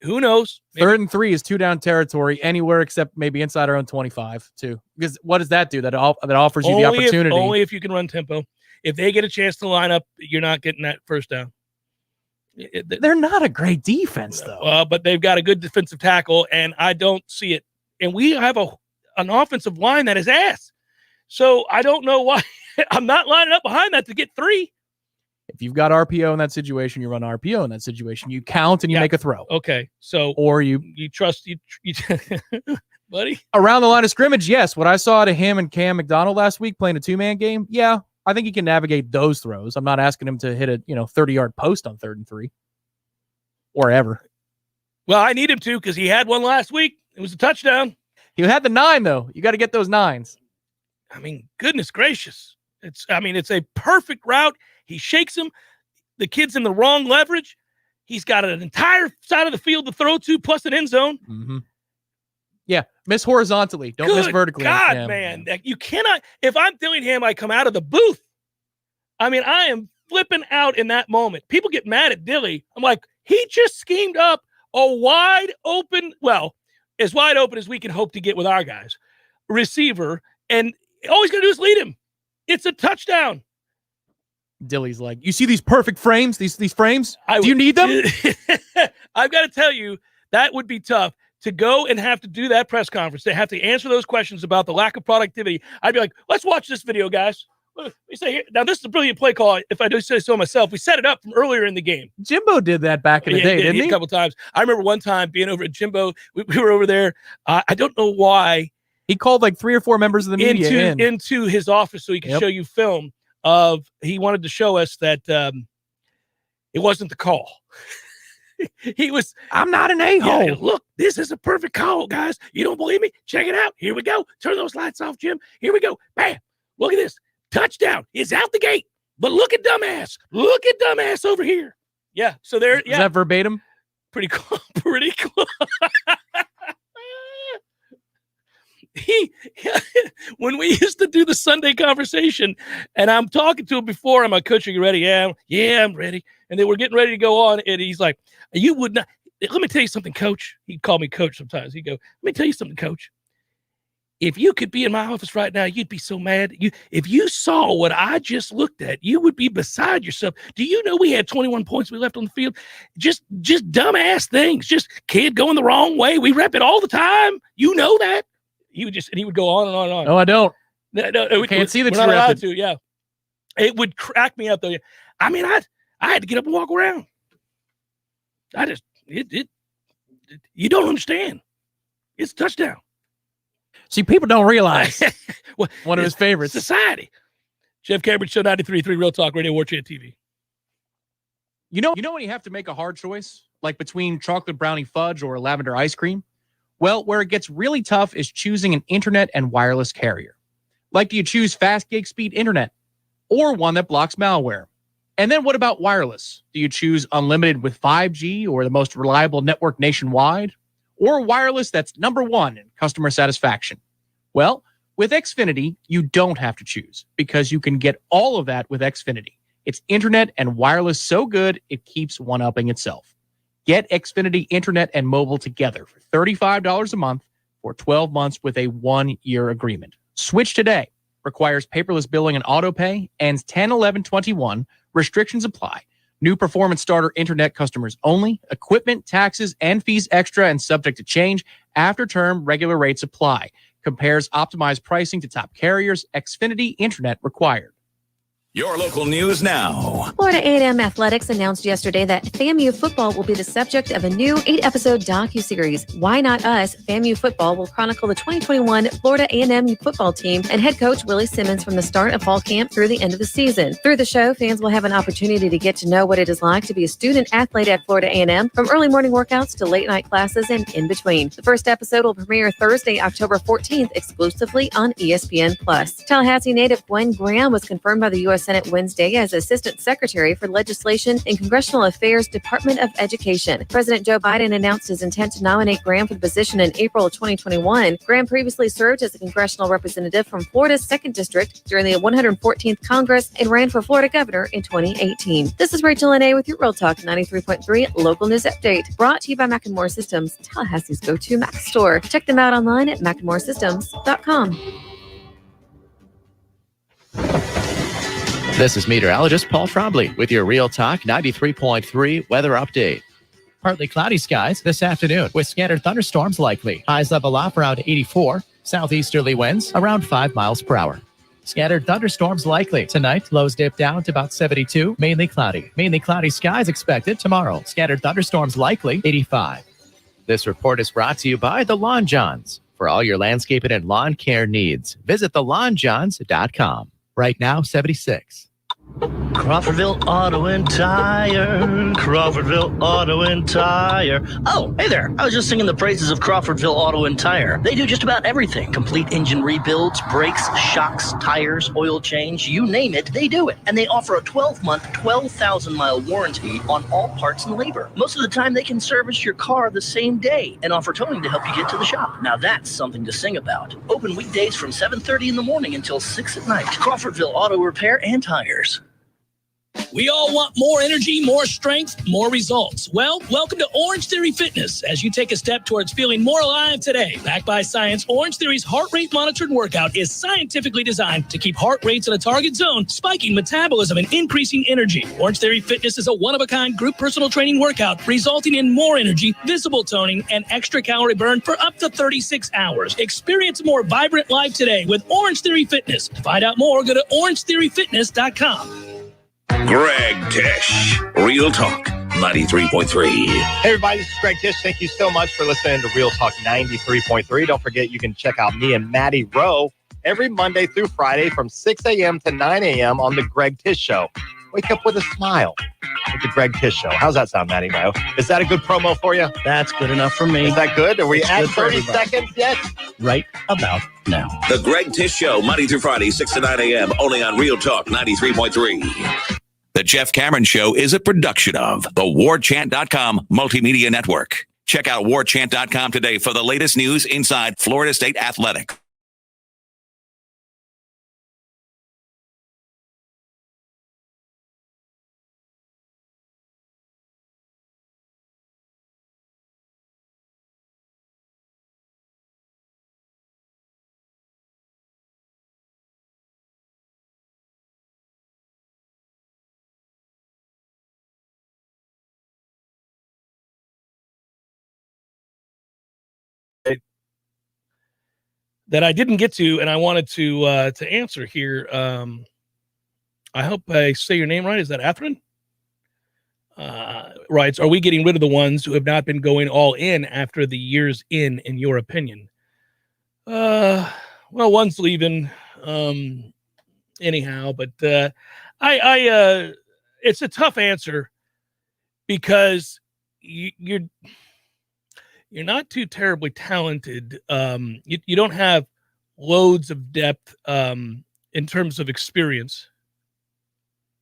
Who knows? Maybe. 3rd and 3 is 2-down territory anywhere except maybe inside our own 25 too. Because what does that do? That offers you the opportunity. Only if you can run tempo. If they get a chance to line up, you're not getting that first down. They're not a great defense though. But they've got a good defensive tackle, and I don't see it. And we have an offensive line that is ass. So I don't know why I'm not lining up behind that to get 3. If you've got RPO in that situation, you run RPO in that situation. You count and you make a throw. Okay, so or you trust you buddy. Around the line of scrimmage, yes. What I saw to him and Cam McDonald last week playing a 2-man game, yeah, I think he can navigate those throws. I'm not asking him to hit a 30-yard post on 3rd and 3 or ever. Well, I need him to because he had one last week. It was a touchdown. He had the 9 though. You got to get those 9s. I mean, goodness gracious. It's a perfect route. He shakes him. The kid's in the wrong leverage. He's got an entire side of the field to throw to, plus an end zone. Mm-hmm. Yeah, miss horizontally. Don't miss vertically. God, man. You cannot. If I'm Dillingham, I come out of the booth. I mean, I am flipping out in that moment. People get mad at Dilly. I'm like, he just schemed up a wide open, as wide open as we can hope to get with our guys, receiver, and all he's going to do is lead him. It's a touchdown. Dilly's like, you see these perfect frames, these frames? Do you need them? I've got to tell you, that would be tough to go and have to do that press conference. They have to answer those questions about the lack of productivity. I'd be like, let's watch this video, guys. We say here. Now, this is a brilliant play call, if I do say so myself. We set it up from earlier in the game. Jimbo did that back in the day, didn't he? A couple times. I remember one time being over at Jimbo. We were over there. I don't know why. He called like 3 or 4 members of the media into his office so he could show you film of. He wanted to show us that it wasn't the call. He was. I'm not an a-hole. Yeah, look, this is a perfect call, guys. You don't believe me? Check it out. Here we go. Turn those lights off, Jim. Here we go. Bam. Look at this. Touchdown. It's out the gate. But look at dumbass. Look at dumbass over here. Yeah. So there. Yeah. Is that verbatim? Pretty cool. Pretty cool. When we used to do the Sunday conversation, and I'm talking to him before, I'm like, Coach, are you ready? Yeah, I'm ready. And then we're getting ready to go on, and he's like, you would not. Let me tell you something, Coach. He'd call me Coach sometimes. He'd go, let me tell you something, Coach. If you could be in my office right now, you'd be so mad. If you saw what I just looked at, you would be beside yourself. Do you know we had 21 points we left on the field? Just dumbass things. Just kid going the wrong way. We rep it all the time. You know that. He would go on and on and on. No, I don't. No, we can't see that you're you're not allowed to. Yeah, it would crack me up though. I mean, I had to get up and walk around. You don't understand. It's a touchdown. See, people don't realize one of his favorites. Society. Jeff Cameron Show 93.3 Real Talk Radio, Warchant TV. You know when you have to make a hard choice, like between chocolate brownie fudge or lavender ice cream? Well, where it gets really tough is choosing an internet and wireless carrier. Like, do you choose fast gig speed internet or one that blocks malware? And then what about wireless? Do you choose unlimited with 5G or the most reliable network nationwide? Or wireless that's #1 in customer satisfaction? Well, with Xfinity, you don't have to choose because you can get all of that with Xfinity. It's internet and wireless so good, it keeps one-upping itself. Get Xfinity Internet and mobile together for $35 a month for 12 months with a 1-year agreement. Switch today. Requires paperless billing and auto pay. Ends 10/11/21. Restrictions apply. New performance starter internet customers only. Equipment, taxes, and fees extra and subject to change. After term, regular rates apply. Compares optimized pricing to top carriers. Xfinity Internet required. Your local news now. Florida A&M Athletics announced yesterday that FAMU Football will be the subject of a new 8-episode docuseries. Why Not Us? FAMU Football will chronicle the 2021 Florida A&M football team and head coach Willie Simmons from the start of fall camp through the end of the season. Through the show, fans will have an opportunity to get to know what it is like to be a student athlete at Florida A&M, from early morning workouts to late night classes and in between. The first episode will premiere Thursday, October 14th, exclusively on ESPN+. Tallahassee native Gwen Graham was confirmed by the U.S. Senate Wednesday as Assistant Secretary for Legislation and Congressional Affairs, Department of Education. President Joe Biden announced his intent to nominate Graham for the position in April of 2021. Graham previously served as a congressional representative from Florida's 2nd District during the 114th Congress and ran for Florida governor in 2018. This is Rachel Lene with your Real Talk 93.3 local news update, brought to you by Macklemore Systems, Tallahassee's go-to Mac store. Check them out online at macklemoresystems.com. This is meteorologist Paul Trombley with your Real Talk 93.3 weather update. Partly cloudy skies this afternoon with scattered thunderstorms likely. Highs level off around 84. Southeasterly winds around 5 miles per hour. Scattered thunderstorms likely. Tonight, lows dip down to about 72. Mainly cloudy. Mainly cloudy skies expected tomorrow. Scattered thunderstorms likely 85. This report is brought to you by The Lawn Johns. For all your landscaping and lawn care needs, visit thelawnjohns.com. Right now, 76. Crawfordville Auto and Tire. Crawfordville Auto and Tire. Oh, hey there. I was just singing the praises of Crawfordville Auto and Tire. They do just about everything. Complete engine rebuilds, brakes, shocks, tires, oil change, you name it, they do it. And they offer a 12-month, 12,000-mile warranty on all parts and labor. Most of the time, they can service your car the same day and offer towing to help you get to the shop. Now that's something to sing about. Open weekdays from 7:30 in the morning until 6 at night. Crawfordville Auto Repair and Tires. We all want more energy, more strength, more results. Well, welcome to Orange Theory Fitness as you take a step towards feeling more alive today. Backed by science, Orange Theory's heart rate monitored workout is scientifically designed to keep heart rates in a target zone, spiking metabolism and increasing energy. Orange Theory Fitness is a one-of-a-kind group personal training workout resulting in more energy, visible toning, and extra calorie burn for up to 36 hours. Experience a more vibrant life today with Orange Theory Fitness. To find out more, go to orangetheoryfitness.com. Greg Tish, Real Talk 93.3. Hey, everybody, this is Greg Tish. Thank you so much for listening to Real Talk 93.3. Don't forget, you can check out me and Maddie Rowe every Monday through Friday from 6 a.m. to 9 a.m. on The Greg Tish Show. Wake up with a smile with The Greg Tish Show. How's that sound, Maddie Rowe? Is that a good promo for you? That's good enough for me. Is that good? Are we It's at good for 30 everybody. seconds yet? Right about now. The Greg Tish Show, Monday through Friday, 6 to 9 a.m., only on Real Talk 93.3. The Jeff Cameron Show is a production of the Warchant.com Multimedia Network. Check out Warchant.com today for the latest news inside Florida State Athletic. That I didn't get to, and I wanted to answer here. I hope I say your name right. Is that Atherin? Writes, are we getting rid of the ones who have not been going all in after the years in your opinion? Well, one's leaving anyhow, but I it's a tough answer because you're not too terribly talented. You don't have loads of depth in terms of experience.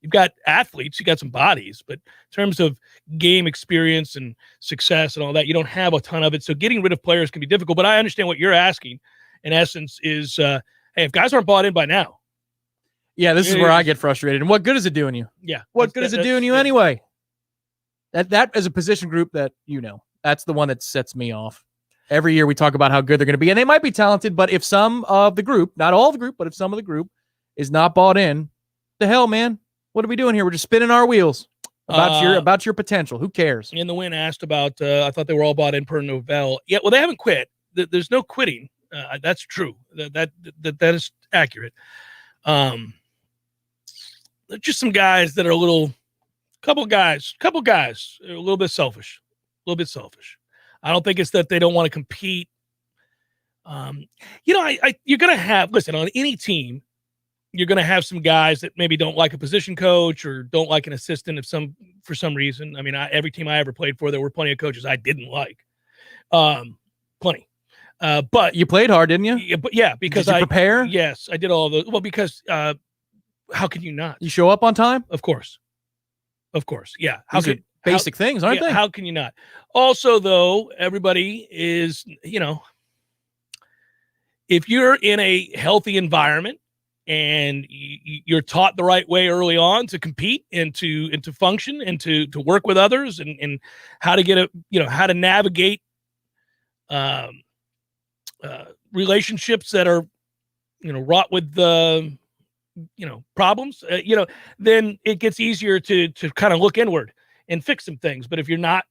You've got athletes, you got some bodies, but in terms of game experience and success and all that, you don't have a ton of it. So getting rid of players can be difficult, but I understand what you're asking in essence is, hey, if guys aren't bought in by now. Yeah, this is where I get frustrated. And what good is it doing you? Yeah. What good is it doing you anyway? That is a position group that, that's the one that sets me off. Every year we talk about how good they're going to be, and they might be talented, but if some of the group, not all of the group, but if some of the group is not bought in, the hell, man, what are we doing here? We're just spinning our wheels about your potential. Who cares? In the Win asked about, I thought they were all bought in per Novell. Yeah, well, they haven't quit. There's no quitting. That's true. That is accurate. just some guys that are couple guys, are a little bit selfish. I don't think it's that they don't want to compete. You're going to have, listen, on any team, you're going to have some guys that maybe don't like a position coach or don't like an assistant for some reason. I mean, every team I ever played for, there were plenty of coaches I didn't like. Plenty. But you played hard, didn't you? Yeah, because did you prepare? Yes, I did all of those. Well, because how can you not? You show up on time? Of course. Yeah. Basic things, aren't they? How can you not? Also, though, everybody is, if you're in a healthy environment and you're taught the right way early on to compete and to function and to work with others and how to get how to navigate relationships that are, wrought with problems, then it gets easier to kind of look inward and fix some things. But if you're not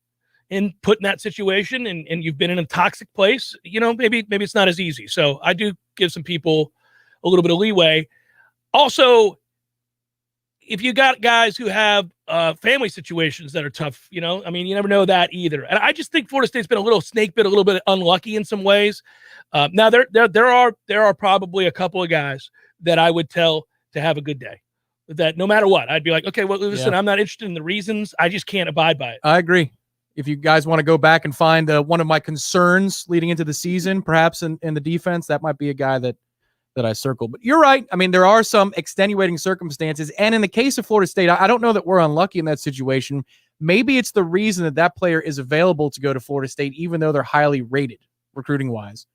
put in that situation and you've been in a toxic place, maybe it's not as easy. So I do give some people a little bit of leeway. Also, if you got guys who have family situations that are tough, you never know that either. And I just think Florida State's been a little snake bit, a little bit unlucky in some ways. Now there are probably a couple of guys that I would tell to have a good day. That no matter what, I'd be like, okay, well, listen, I'm not interested in the reasons. I just can't abide by it. I agree. If you guys want to go back and find one of my concerns leading into the season, perhaps in the defense, that might be a guy that I circled. But you're right. I mean, there are some extenuating circumstances. And in the case of Florida State, I don't know that we're unlucky in that situation. Maybe it's the reason that player is available to go to Florida State, even though they're highly rated recruiting-wise,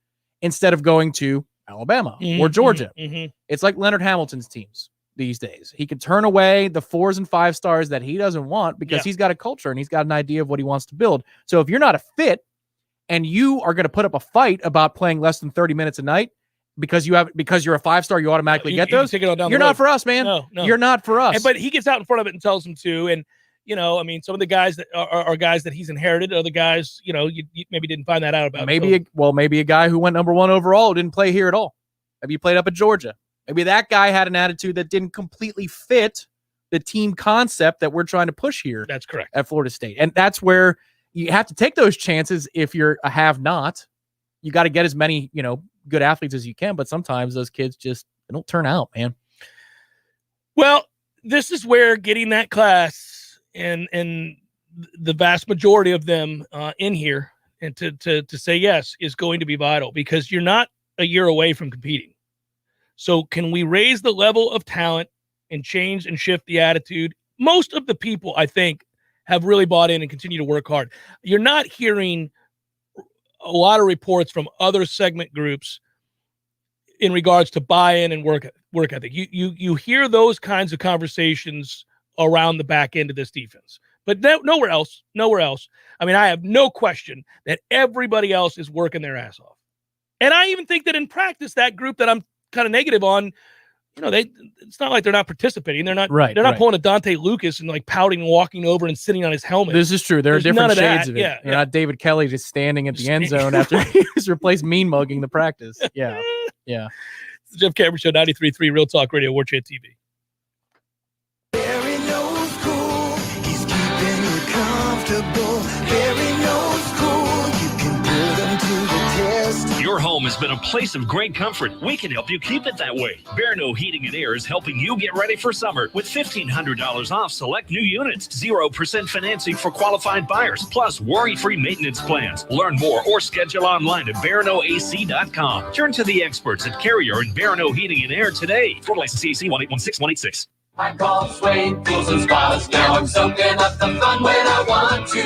instead of going to Alabama or Georgia. Mm-hmm. It's like Leonard Hamilton's teams these days. He can turn away the 4s and 5 stars that he doesn't want because he's got a culture and he's got an idea of what he wants to build. So if you're not a fit and you are going to put up a fight about playing less than 30 minutes a night because you're a 5-star, you automatically get those. You're not for us, man. No. You're not for us. But he gets out in front of it and tells them to. And some of the guys that are guys that he's inherited, other guys, you maybe didn't find that out about. Maybe a guy who went number 1 overall didn't play here at all. Maybe he played up at Georgia. Maybe that guy had an attitude that didn't completely fit the team concept that we're trying to push here. That's correct. At Florida State. And that's where you have to take those chances if you're a have-not. You got to get as many, good athletes as you can, but sometimes those kids they don't turn out, man. Well, this is where getting that class and the vast majority of them in here and to say yes is going to be vital because you're not a year away from competing. So can we raise the level of talent and change and shift the attitude? Most of the people, I think, have really bought in and continue to work hard. You're not hearing a lot of reports from other segment groups in regards to buy-in and work ethic. You hear those kinds of conversations around the back end of this defense, but nowhere else. I mean, I have no question that everybody else is working their ass off. And I even think that in practice, that group that I'm kind of negative on, it's not like they're not participating. They're not They're not pulling a Dante Lucas and like pouting and walking over and sitting on his helmet. This is true. There are different shades of it. Yeah, not David Kelly just standing at the end zone after he was replaced mean mugging the practice. Yeah. Yeah. It's the Jeff Cameron Show, 93.3 Real Talk Radio, Warchant TV. Barry knows cool. He's keeping you comfortable. Barry knows cool. You can put him to the test. Your home has been a place of great comfort. We can help you keep it that way. Barno Heating and Air is helping you get ready for summer with $1,500 off select new units, 0% financing for qualified buyers, plus worry-free maintenance plans. Learn more or schedule online at BarnoAC.com. Turn to the experts at Carrier and Barno Heating and Air today. For license CAC 1816186. I call Swain Pools and Spas. Now I'm soaking up the fun when I want to.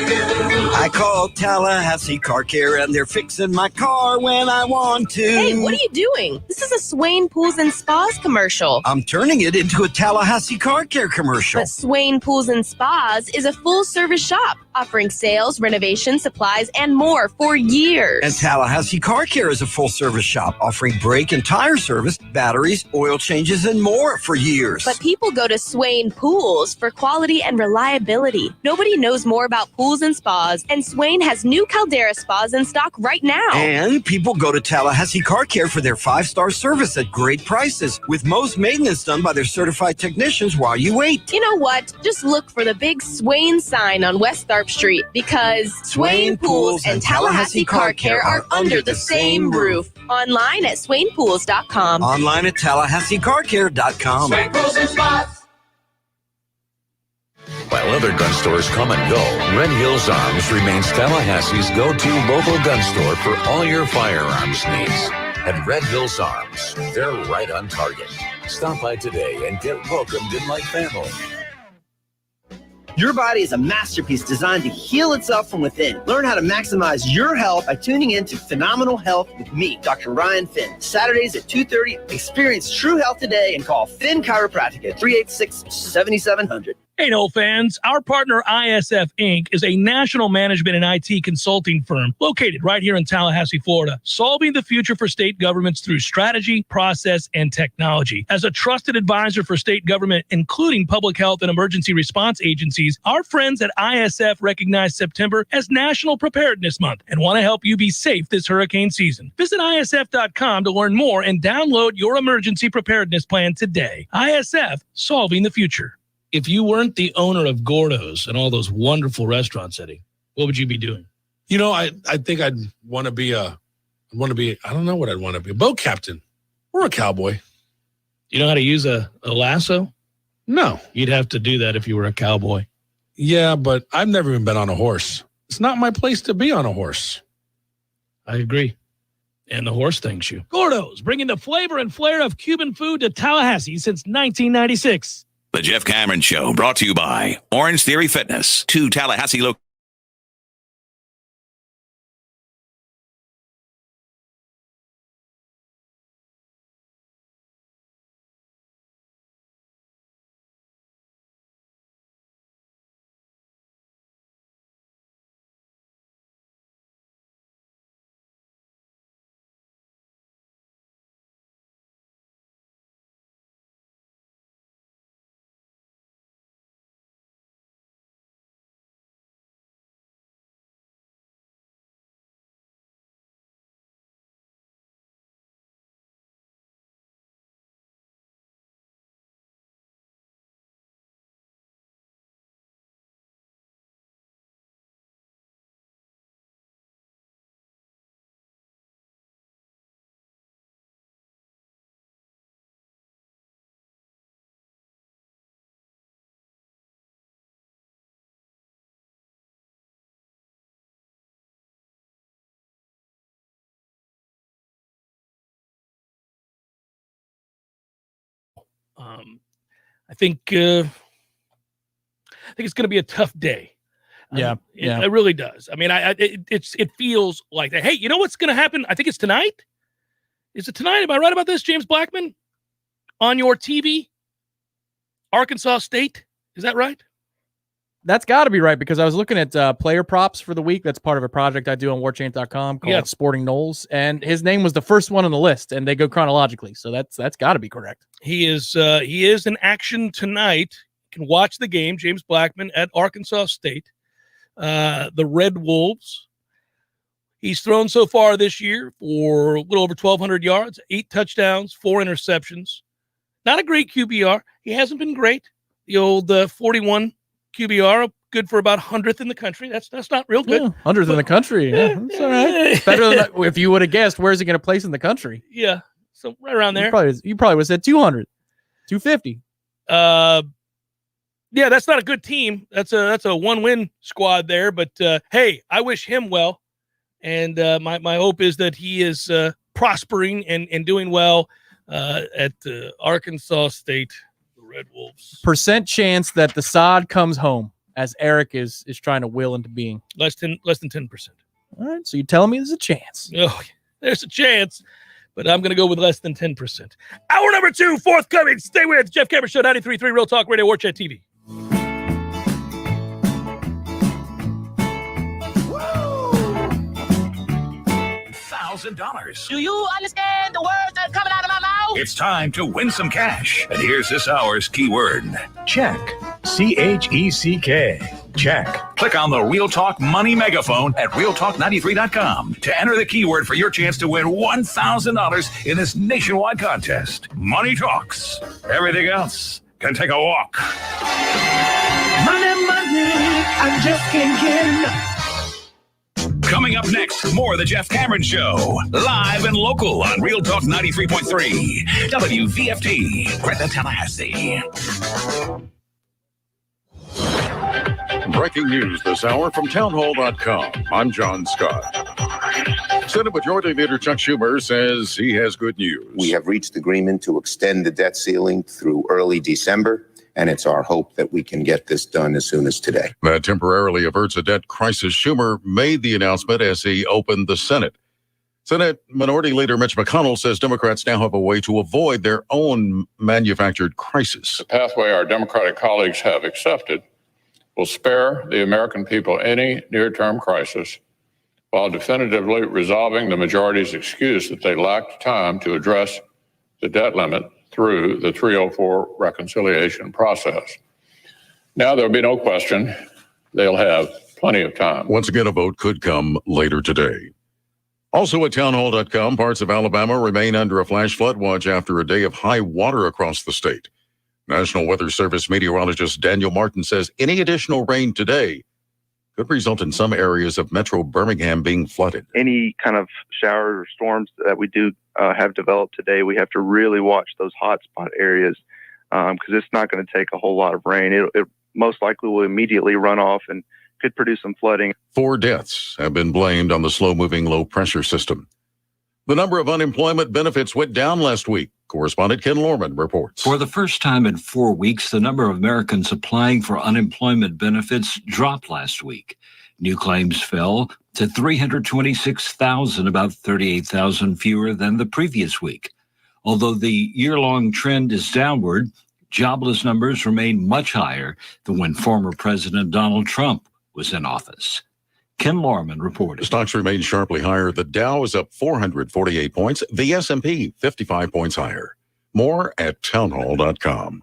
I call Tallahassee Car Care and they're fixing my car when I want to. Hey, what are you doing? This is a Swain Pools and Spas commercial. I'm turning it into a Tallahassee Car Care commercial. But Swain Pools and Spas is a full-service shop offering sales, renovation, supplies, and more for years. And Tallahassee Car Care is a full-service shop offering brake and tire service, batteries, oil changes, and more for years. But people go to Swain Pools for quality and reliability. Nobody knows more about pools and spas, and Swain has new Caldera spas in stock right now. And people go to Tallahassee Car Care for their 5-star service at great prices, with most maintenance done by their certified technicians while you wait. You know what? Just look for the big Swain sign on West Tharp Street, because Swain Pools and Tallahassee Car Care are under the same roof. Online at swainpools.com. Online at TallahasseeCarCare.com. Swain Pools and Spas. While other gun stores come and go, Red Hills Arms remains Tallahassee's go-to local gun store for all your firearms needs. At Red Hills Arms, they're right on target. Stop by today and get welcomed in like family. Your body is a masterpiece designed to heal itself from within. Learn how to maximize your health by tuning in to Phenomenal Health with me, Dr. Ryan Finn. Saturdays at 2:30. Experience true health today and call Finn Chiropractic at 386-7700. Hey, Nole fans, our partner ISF Inc. is a national management and IT consulting firm located right here in Tallahassee, Florida, solving the future for state governments through strategy, process, and technology. As a trusted advisor for state government, including public health and emergency response agencies, our friends at ISF recognize September as National Preparedness Month and want to help you be safe this hurricane season. Visit ISF.com to learn more and download your emergency preparedness plan today. ISF, solving the future. If you weren't the owner of Gordo's and all those wonderful restaurants, Eddie, what would you be doing? You know, I think I'd want to be I don't know what I'd want to be, a boat captain or a cowboy. You know how to use a lasso? No. You'd have to do that if you were a cowboy. Yeah, but I've never even been on a horse. It's not my place to be on a horse. I agree. And the horse thanks you. Gordo's, bringing the flavor and flair of Cuban food to Tallahassee since 1996. The Jeff Cameron Show, brought to you by Orange Theory Fitness, 2 Tallahassee locations. I think it's going to be a tough day. Yeah, It really does. I mean, it feels like that. Hey, you know what's going to happen? I think it's tonight. Is it tonight? Am I right about this, James Blackman? On your TV, Arkansas State. Is that right? That's got to be right, because I was looking at player props for the week. That's part of a project I do on Warchant.com called Sporting Noles, and his name was the first one on the list, and they go chronologically. So that's got to be correct. He is in action tonight. You can watch the game, James Blackman at Arkansas State. The Red Wolves. He's thrown so far this year for a little over 1,200 yards, 8 touchdowns, 4 interceptions. Not a great QBR. He hasn't been great. The old 41 QBR, good for about 100th in the country. That's not real good. Yeah, 100th in the country. Yeah, that's all right. Better than that. If you would have guessed, where's he going to place in the country? Yeah, so right around there. You probably would have said 200, 250. Yeah, that's not a good team. That's a one-win squad there. But hey, I wish him well, and my hope is that he is prospering and doing well at Arkansas State. Red Wolves. Percent chance that the sod comes home, as Eric is trying to will into being. Less than 10%. All right, so you're telling me there's a chance. Oh, there's a chance, but I'm going to go with less than 10%. Hour number 2, forthcoming. Stay with Jeff Cameron Show, 93.3 Real Talk Radio, Warchant TV. $1,000. Do you understand the words that are coming out of my mouth? It's time to win some cash. And here's this hour's keyword. Check. C-H-E-C-K. Check. Click on the Real Talk Money Megaphone at realtalk93.com to enter the keyword for your chance to win $1,000 in this nationwide contest. Money talks. Everything else can take a walk. Money, money, I just can't get enough. Coming up next, more of the Jeff Cameron Show. Live and local on Real Talk 93.3. WVFT. Greta, Tallahassee. Breaking news this hour from townhall.com. I'm John Scott. Senate Majority Leader Chuck Schumer says he has good news. We have reached agreement to extend the debt ceiling through early December, and it's our hope that we can get this done as soon as today. That temporarily averts a debt crisis. Schumer made the announcement as he opened the Senate. Senate Minority Leader Mitch McConnell says Democrats now have a way to avoid their own manufactured crisis. The pathway our Democratic colleagues have accepted will spare the American people any near-term crisis while definitively resolving the majority's excuse that they lacked time to address the debt limit through the 304 reconciliation process. Now there'll be no question they'll have plenty of time. Once again, a vote could come later today. Also at townhall.com, parts of Alabama remain under a flash flood watch after a day of high water across the state. National Weather Service meteorologist Daniel Martin says any additional rain today could result in some areas of metro Birmingham being flooded. Any kind of showers or storms that we do have developed today, we have to really watch those hotspot areas because it's not going to take a whole lot of rain. It most likely will immediately run off and could produce some flooding. 4 deaths have been blamed on the slow-moving low-pressure system. The number of unemployment benefits went down last week. Correspondent Ken Lorman reports. For the first time in 4 weeks, the number of Americans applying for unemployment benefits dropped last week. New claims fell to 326,000, about 38,000 fewer than the previous week. Although the year-long trend is downward, jobless numbers remain much higher than when former President Donald Trump was in office. Ken Lorman reported. Stocks remain sharply higher. The Dow is up 448 points. The S&P 55 points higher. More at townhall.com.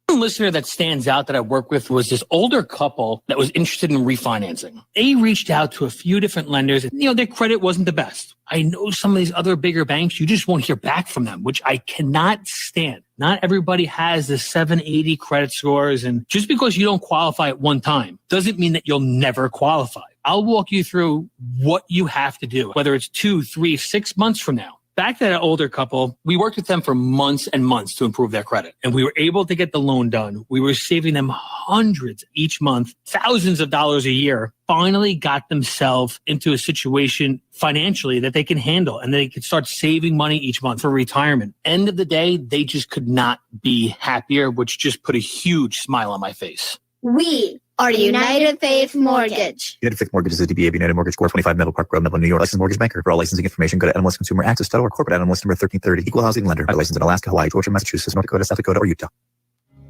One listener that stands out that I work with was this older couple that was interested in refinancing. They reached out to a few different lenders. And, their credit wasn't the best. I know some of these other bigger banks, you just won't hear back from them, which I cannot stand. Not everybody has the 780 credit scores. And just because you don't qualify at one time doesn't mean that you'll never qualify. I'll walk you through what you have to do, whether it's 2, 3, 6 months from now. Back to that older couple, we worked with them for months and months to improve their credit. And we were able to get the loan done. We were saving them hundreds each month, thousands of dollars a year. Finally got themselves into a situation financially that they can handle and they could start saving money each month for retirement. End of the day, they just could not be happier, which just put a huge smile on my face. We are United Faith Mortgage. United Faith Mortgage is a DBA of United Mortgage Corp. 25 Melville Park Road, Melville, New York. Licensed mortgage banker. For all licensing information, go to NMLSConsumerAccess.org. Corporate NMLS number 1330. Equal housing lender. Licensed in Alaska, Hawaii, Georgia, Massachusetts, North Dakota, South Dakota, or Utah.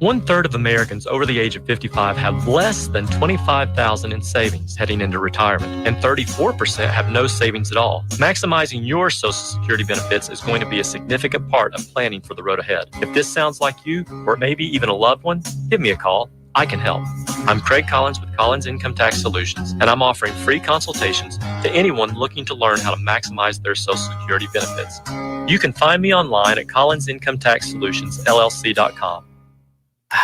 1/3 of Americans over the age of 55 have less than $25,000 in savings heading into retirement, and 34% have no savings at all. Maximizing your Social Security benefits is going to be a significant part of planning for the road ahead. If this sounds like you, or maybe even a loved one, give me a call. I can help. I'm Craig Collins with Collins Income Tax Solutions, and I'm offering free consultations to anyone looking to learn how to maximize their Social Security benefits. You can find me online at collinsincometexsolutionsllc.com.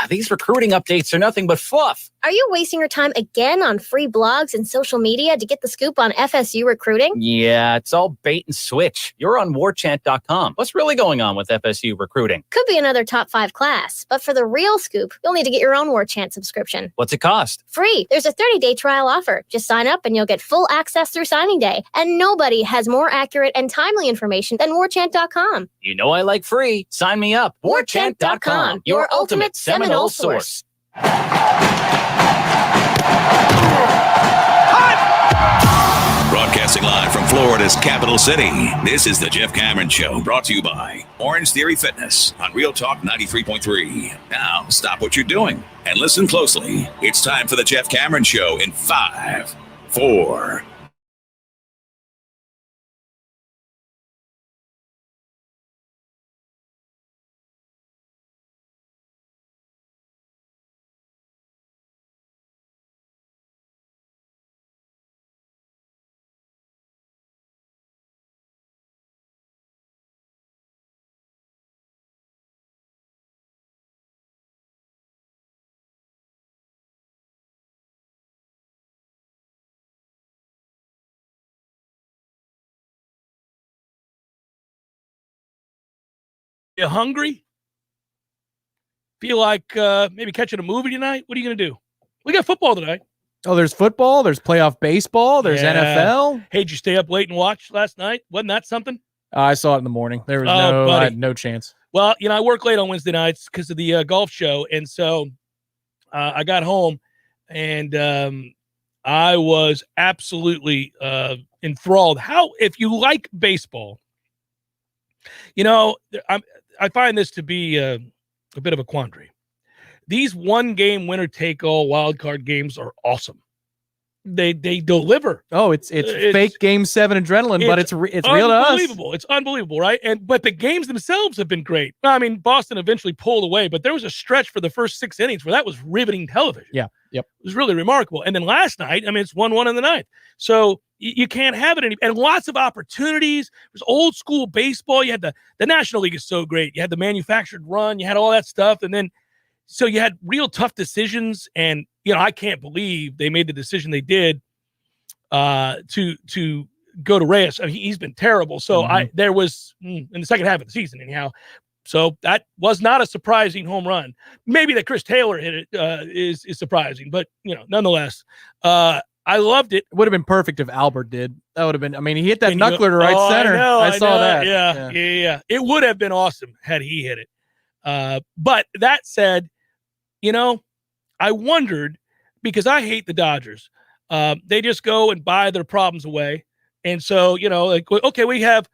These recruiting updates are nothing but fluff. Are you wasting your time again on free blogs and social media to get the scoop on FSU recruiting? Yeah, it's all bait and switch. You're on Warchant.com. What's really going on with FSU recruiting? Could be another top 5 class, but for the real scoop, you'll need to get your own Warchant subscription. What's it cost? Free. There's a 30-day trial offer. Just sign up and you'll get full access through signing day. And nobody has more accurate and timely information than Warchant.com. You know I like free. Sign me up. Warchant.com, your ultimate Seminole source. Broadcasting live from Florida's capital city, this is the Jeff Cameron Show, brought to you by Orange Theory Fitness on Real Talk 93.3. Now, stop what you're doing and listen closely. It's time for the Jeff Cameron Show in 5, 4, You hungry? Feel like maybe catching a movie tonight? What are you going to do? We got football tonight. Oh, there's football. There's playoff baseball. There's NFL. Hey, did you stay up late and watch last night? Wasn't that something? I saw it in the morning. There was I had no chance. Well, I work late on Wednesday nights because of the golf show. And so I got home and I was absolutely enthralled. If you like baseball, I find this to be a bit of a quandary. These one-game winner-take-all wild card games are awesome. They deliver. Oh, it's fake Game 7 adrenaline, but it's real to us. Unbelievable. It's unbelievable, right? But the games themselves have been great. I mean, Boston eventually pulled away, but there was a stretch for the first 6 innings where that was riveting television. Yeah. Yep. It was really remarkable. And then last night, it's 1-1 in the ninth. So you can't have it and lots of opportunities. There's old school baseball. You had the National League is so great. You had the manufactured run. You had all that stuff, and then so you had real tough decisions. And I can't believe they made the decision they did to go to Reyes. I mean, he's been terrible. So there was in the second half of the season anyhow. So that was not a surprising home run. Maybe that Chris Taylor hit it is surprising, but nonetheless, I loved it. It would have been perfect if Albert did. That would have been. I mean, he hit that knuckler to right center. I saw that. Yeah. It would have been awesome had he hit it. But that said, I wondered because I hate the Dodgers. They just go and buy their problems away, and so okay, we have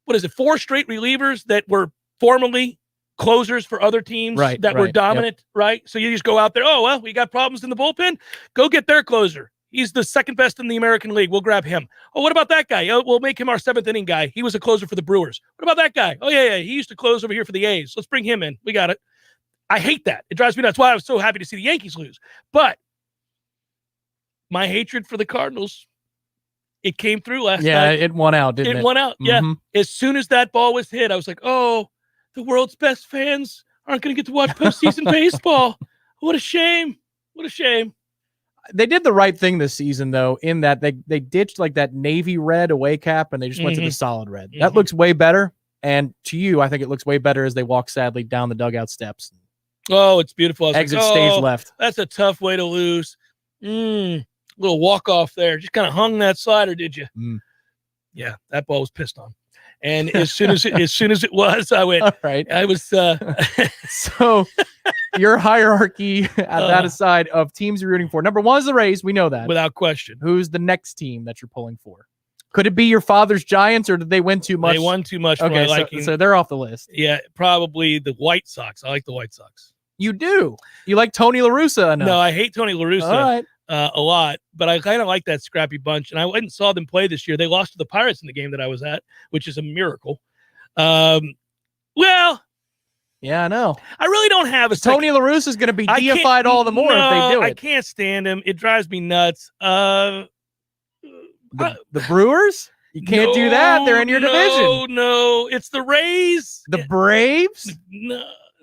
4 straight relievers that were formerly closers for other teams that were dominant, right? So you just go out there, oh, well, we got problems in the bullpen. Go get their closer. He's the second best in the American League. We'll grab him. Oh, what about that guy? Oh, we'll make him our 7th inning guy. He was a closer for the Brewers. What about that guy? Oh, yeah. He used to close over here for the A's. Let's bring him in. We got it. I hate that. It drives me nuts. That's why I was so happy to see the Yankees lose. But my hatred for the Cardinals, it came through last night. Yeah, it won out, didn't it? It won out, yeah. As soon as that ball was hit, I was like, oh, the world's best fans aren't going to get to watch postseason baseball. What a shame. What a shame. They did the right thing this season, though, in that they ditched like that navy red away cap and they just went to the solid red. That looks way better. And to you, I think it looks way better as they walk sadly down the dugout steps. Oh, it's beautiful. Exit stage left. That's a tough way to lose. Little walk off there. Just kind of hung that slider, did you? Yeah, that ball was pissed on. And as soon as it was, I went. All right. I was. So your hierarchy, that aside, of teams you're rooting for. Number 1 is the Rays. We know that without question. Who's the next team that you're pulling for? Could it be your father's Giants, or did they win too much? They won too much. Okay, so they're off the list. Yeah, probably the White Sox. I like the White Sox. You do. You like Tony La Russa enough? No, I hate Tony La Russa. All right. A lot, but I kind of like that scrappy bunch. And I went and saw them play this year. They lost to the Pirates in the game that I was at, which is a miracle. Well, yeah, I know. I really don't have a Tony La Russa is going to be deified all the more if they do it. I can't stand him. It drives me nuts. The Brewers? You can't do that. They're in your division. No, it's the Rays. The Braves?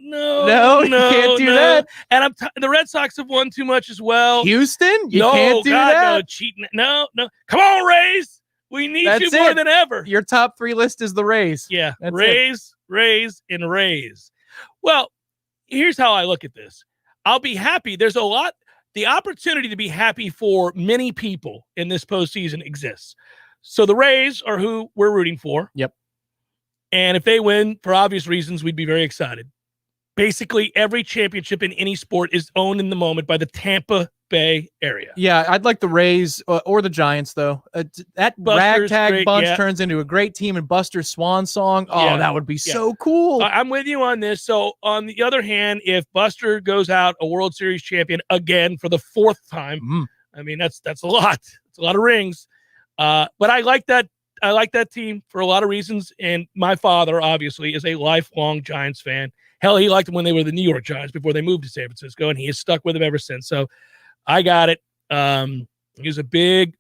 No, you can't do that. And the Red Sox have won too much as well. Houston? You can't do that. No, cheating. No. Come on, Rays. We need you more than ever. Your top 3 list is the Rays. Yeah, Rays, and Rays. Well, here's how I look at this. I'll be happy. There's the opportunity to be happy for many people in this postseason exists. So the Rays are who we're rooting for. Yep. And if they win, for obvious reasons, we'd be very excited. Basically, every championship in any sport is owned in the moment by the Tampa Bay area. Yeah, I'd like the Rays or the Giants, though. That ragtag bunch turns into a great team in Buster's swan song. Oh, that would be so cool. I'm with you on this. So, on the other hand, if Buster goes out a World Series champion again for the 4th time, I mean, that's a lot. It's a lot of rings. But I like that. I like that team for a lot of reasons. And my father, obviously, is a lifelong Giants fan. Hell, he liked them when they were the New York Giants before they moved to San Francisco, and he has stuck with them ever since. So I got it. He was a big,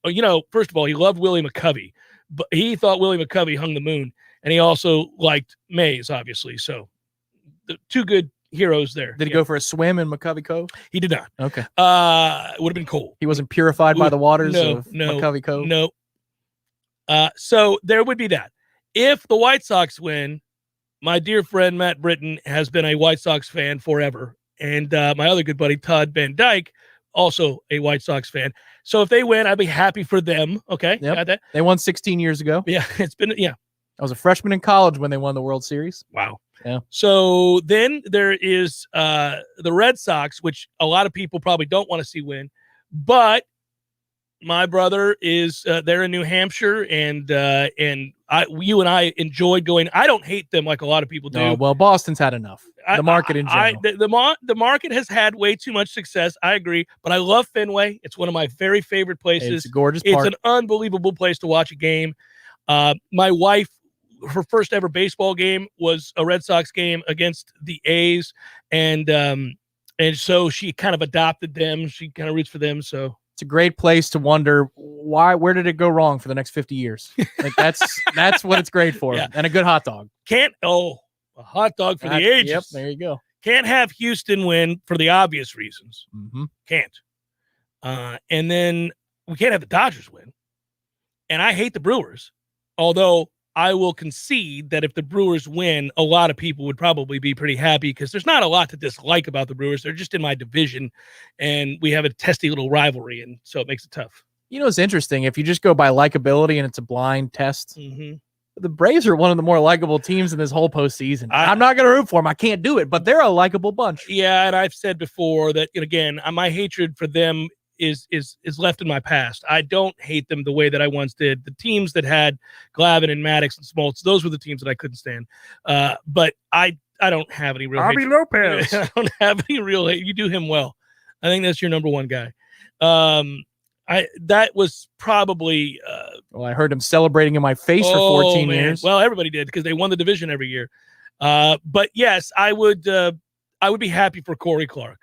first of all, he loved Willie McCovey, but he thought Willie McCovey hung the moon, and he also liked Mays, obviously. So the 2 good heroes there. Did he go for a swim in McCovey Cove? He did not. Okay. It would have been cold. He wasn't purified by the waters of McCovey Cove? No. So there would be that. If the White Sox win, my dear friend Matt Britton has been a White Sox fan forever. And my other good buddy, Todd Van Dyke, also a White Sox fan. So if they win, I'd be happy for them. Okay. Yep. Got that? They won 16 years ago. Yeah. It's been, yeah. I was a freshman in college when they won the World Series. Wow. Yeah. So then there is the Red Sox, which a lot of people probably don't want to see win. But my brother is there in New Hampshire, and you and I enjoyed going. I don't hate them like a lot of people do. No, well, Boston's had enough. The market in general. The market has had way too much success. I agree, but I love Fenway. It's one of my very favorite places. It's a gorgeous park. It's an unbelievable place to watch a game. My wife, her first ever baseball game was a Red Sox game against the A's, and so she kind of adopted them. She kind of roots for them. So it's a great place to wonder where did it go wrong for the next 50 years? Like that's what it's great for. Yeah. And a good hot dog. A hot dog for the ages. Yep, there you go. Can't have Houston win for the obvious reasons. Mm-hmm. Can't. And then we can't have the Dodgers win. And I hate the Brewers, although I will concede that if the Brewers win, a lot of people would probably be pretty happy because there's not a lot to dislike about the Brewers. They're just in my division, and we have a testy little rivalry, and so it makes it tough. You know, it's interesting. If you just go by likability and it's a blind test, the Braves are one of the more likable teams in this whole postseason. I'm not going to root for them. I can't do it, but they're a likable bunch. Yeah, and I've said before that, again, my hatred for them is left in my past. I don't hate them the way that I once did. The teams that had Glavine and Maddox and Smoltz, those were the teams that I couldn't stand. But I don't have any real Javi hatred. Lopez. I don't have any real hate. You do him well. I think that's your number one guy. That was probably well, I heard him celebrating in my face for 14 years. Well, everybody did because they won the division every year. But yes, I would be happy for Corey Clark.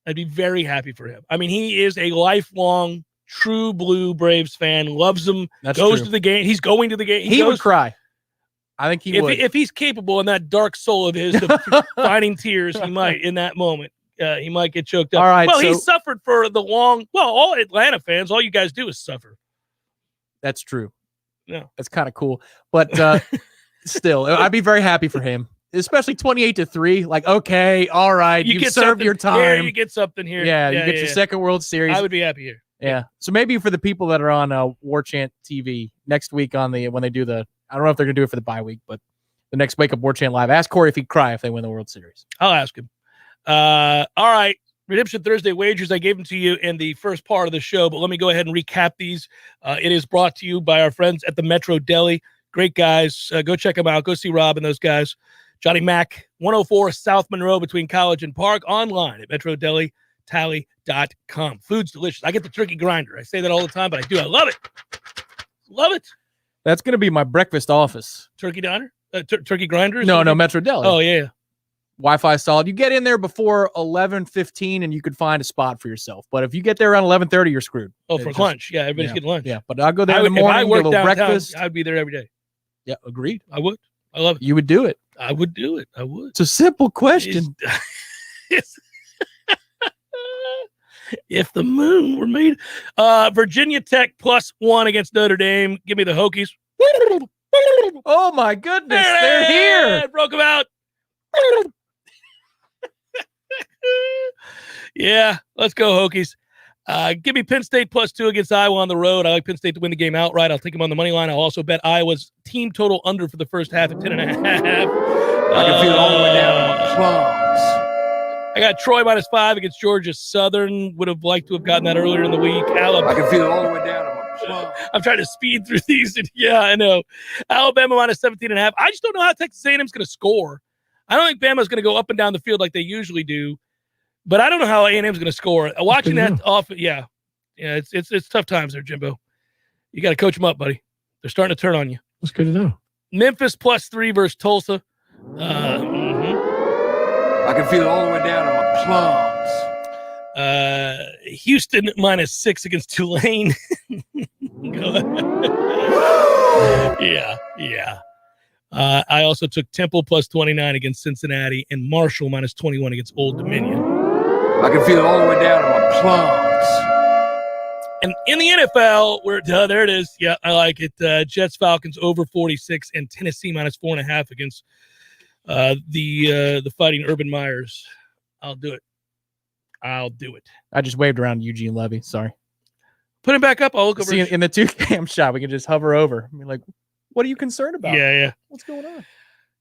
I'd be very happy for him. I mean, he is a lifelong true blue Braves fan, loves them, goes to the game. He's going to the game. He would cry. I think he would. If he's capable in that dark soul of his of finding tears, he might in that moment. He might get choked up. All right, well, he suffered for the long. Well, all Atlanta fans, all you guys do is suffer. That's true. Yeah, that's kind of cool. But still, I'd be very happy for him, especially 28-3. Like, okay, all right, you served your time. Here, you get something here. Yeah, you get your second World Series. I would be happy here. Yeah. So maybe for the people that are on Warchant TV next week when they do I don't know if they're gonna do it for the bye week, but the next Wake Up Warchant Live, ask Corey if he'd cry if they win the World Series. I'll ask him. All right. Redemption Thursday wagers. I gave them to you in the first part of the show, but let me go ahead and recap these. It is brought to you by our friends at the Metro Deli. Great guys. Go check them out. Go see Rob and those guys. Johnny Mac, 104 South Monroe between College and Park, online at MetroDeliTally.com. Food's delicious. I get the turkey grinder. I say that all the time, but I do. I love it. Love it. That's going to be my breakfast office. Turkey diner? Turkey grinder? No, Metro Deli. Oh, yeah. Wi-Fi solid. You get in there before 11:15 and you could find a spot for yourself. But if you get there around 11:30, you're screwed. Oh, for lunch. Yeah, everybody's getting lunch. Yeah, but I'll go there in the morning, if I worked get a little downtown, breakfast. I'd be there every day. Yeah, agreed. I would. I love it. You would do it. I would do it. I would. It's a simple question. If the moon were made. Virginia Tech +1 against Notre Dame. Give me the Hokies. Oh, my goodness. They're here. Broke them out. Yeah, let's go Hokies. Give me Penn State +2 against Iowa on the road. I like Penn State to win the game outright. I'll take them on the money line. I'll also bet Iowa's team total under for the first half at 10.5. I can feel it all the way down in my plums. I got Troy -5 against Georgia Southern. Would have liked to have gotten that earlier in the week. Alabama. I can feel it all the way down in my plums. I'm trying to speed through these. And yeah, I know. Alabama -17.5. I just don't know how Texas A&M is going to score. I don't think Bama's going to go up and down the field like they usually do. But I don't know how A&M is going to score. Watching that off, yeah, it's tough times there, Jimbo. You got to coach them up, buddy. They're starting to turn on you. That's good to know. Memphis +3 versus Tulsa. I can feel it all the way down in my plums. Houston -6 against Tulane. Yeah. I also took Temple +29 against Cincinnati and Marshall -21 against Old Dominion. I can feel it all the way down in my plums. And in the NFL, there it is. Yeah, I like it. Jets Falcons over 46 and Tennessee -4.5 against the Fighting Urban Meyers. I'll do it. I just waved around Eugene Levy. Sorry. Put him back up. I'll look over. See, in the 2-cam shot, we can just hover over. I mean, like, what are you concerned about? Yeah. What's going on?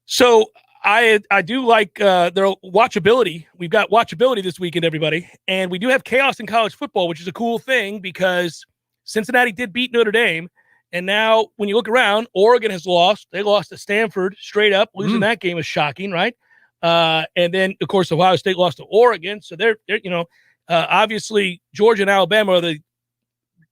So I do like their watchability. We've got watchability this weekend, everybody. And we do have chaos in college football, which is a cool thing because Cincinnati did beat Notre Dame. And now when you look around, Oregon has lost. They lost to Stanford straight up. Losing that game is shocking, right? And then, of course, Ohio State lost to Oregon. So they're obviously Georgia and Alabama are the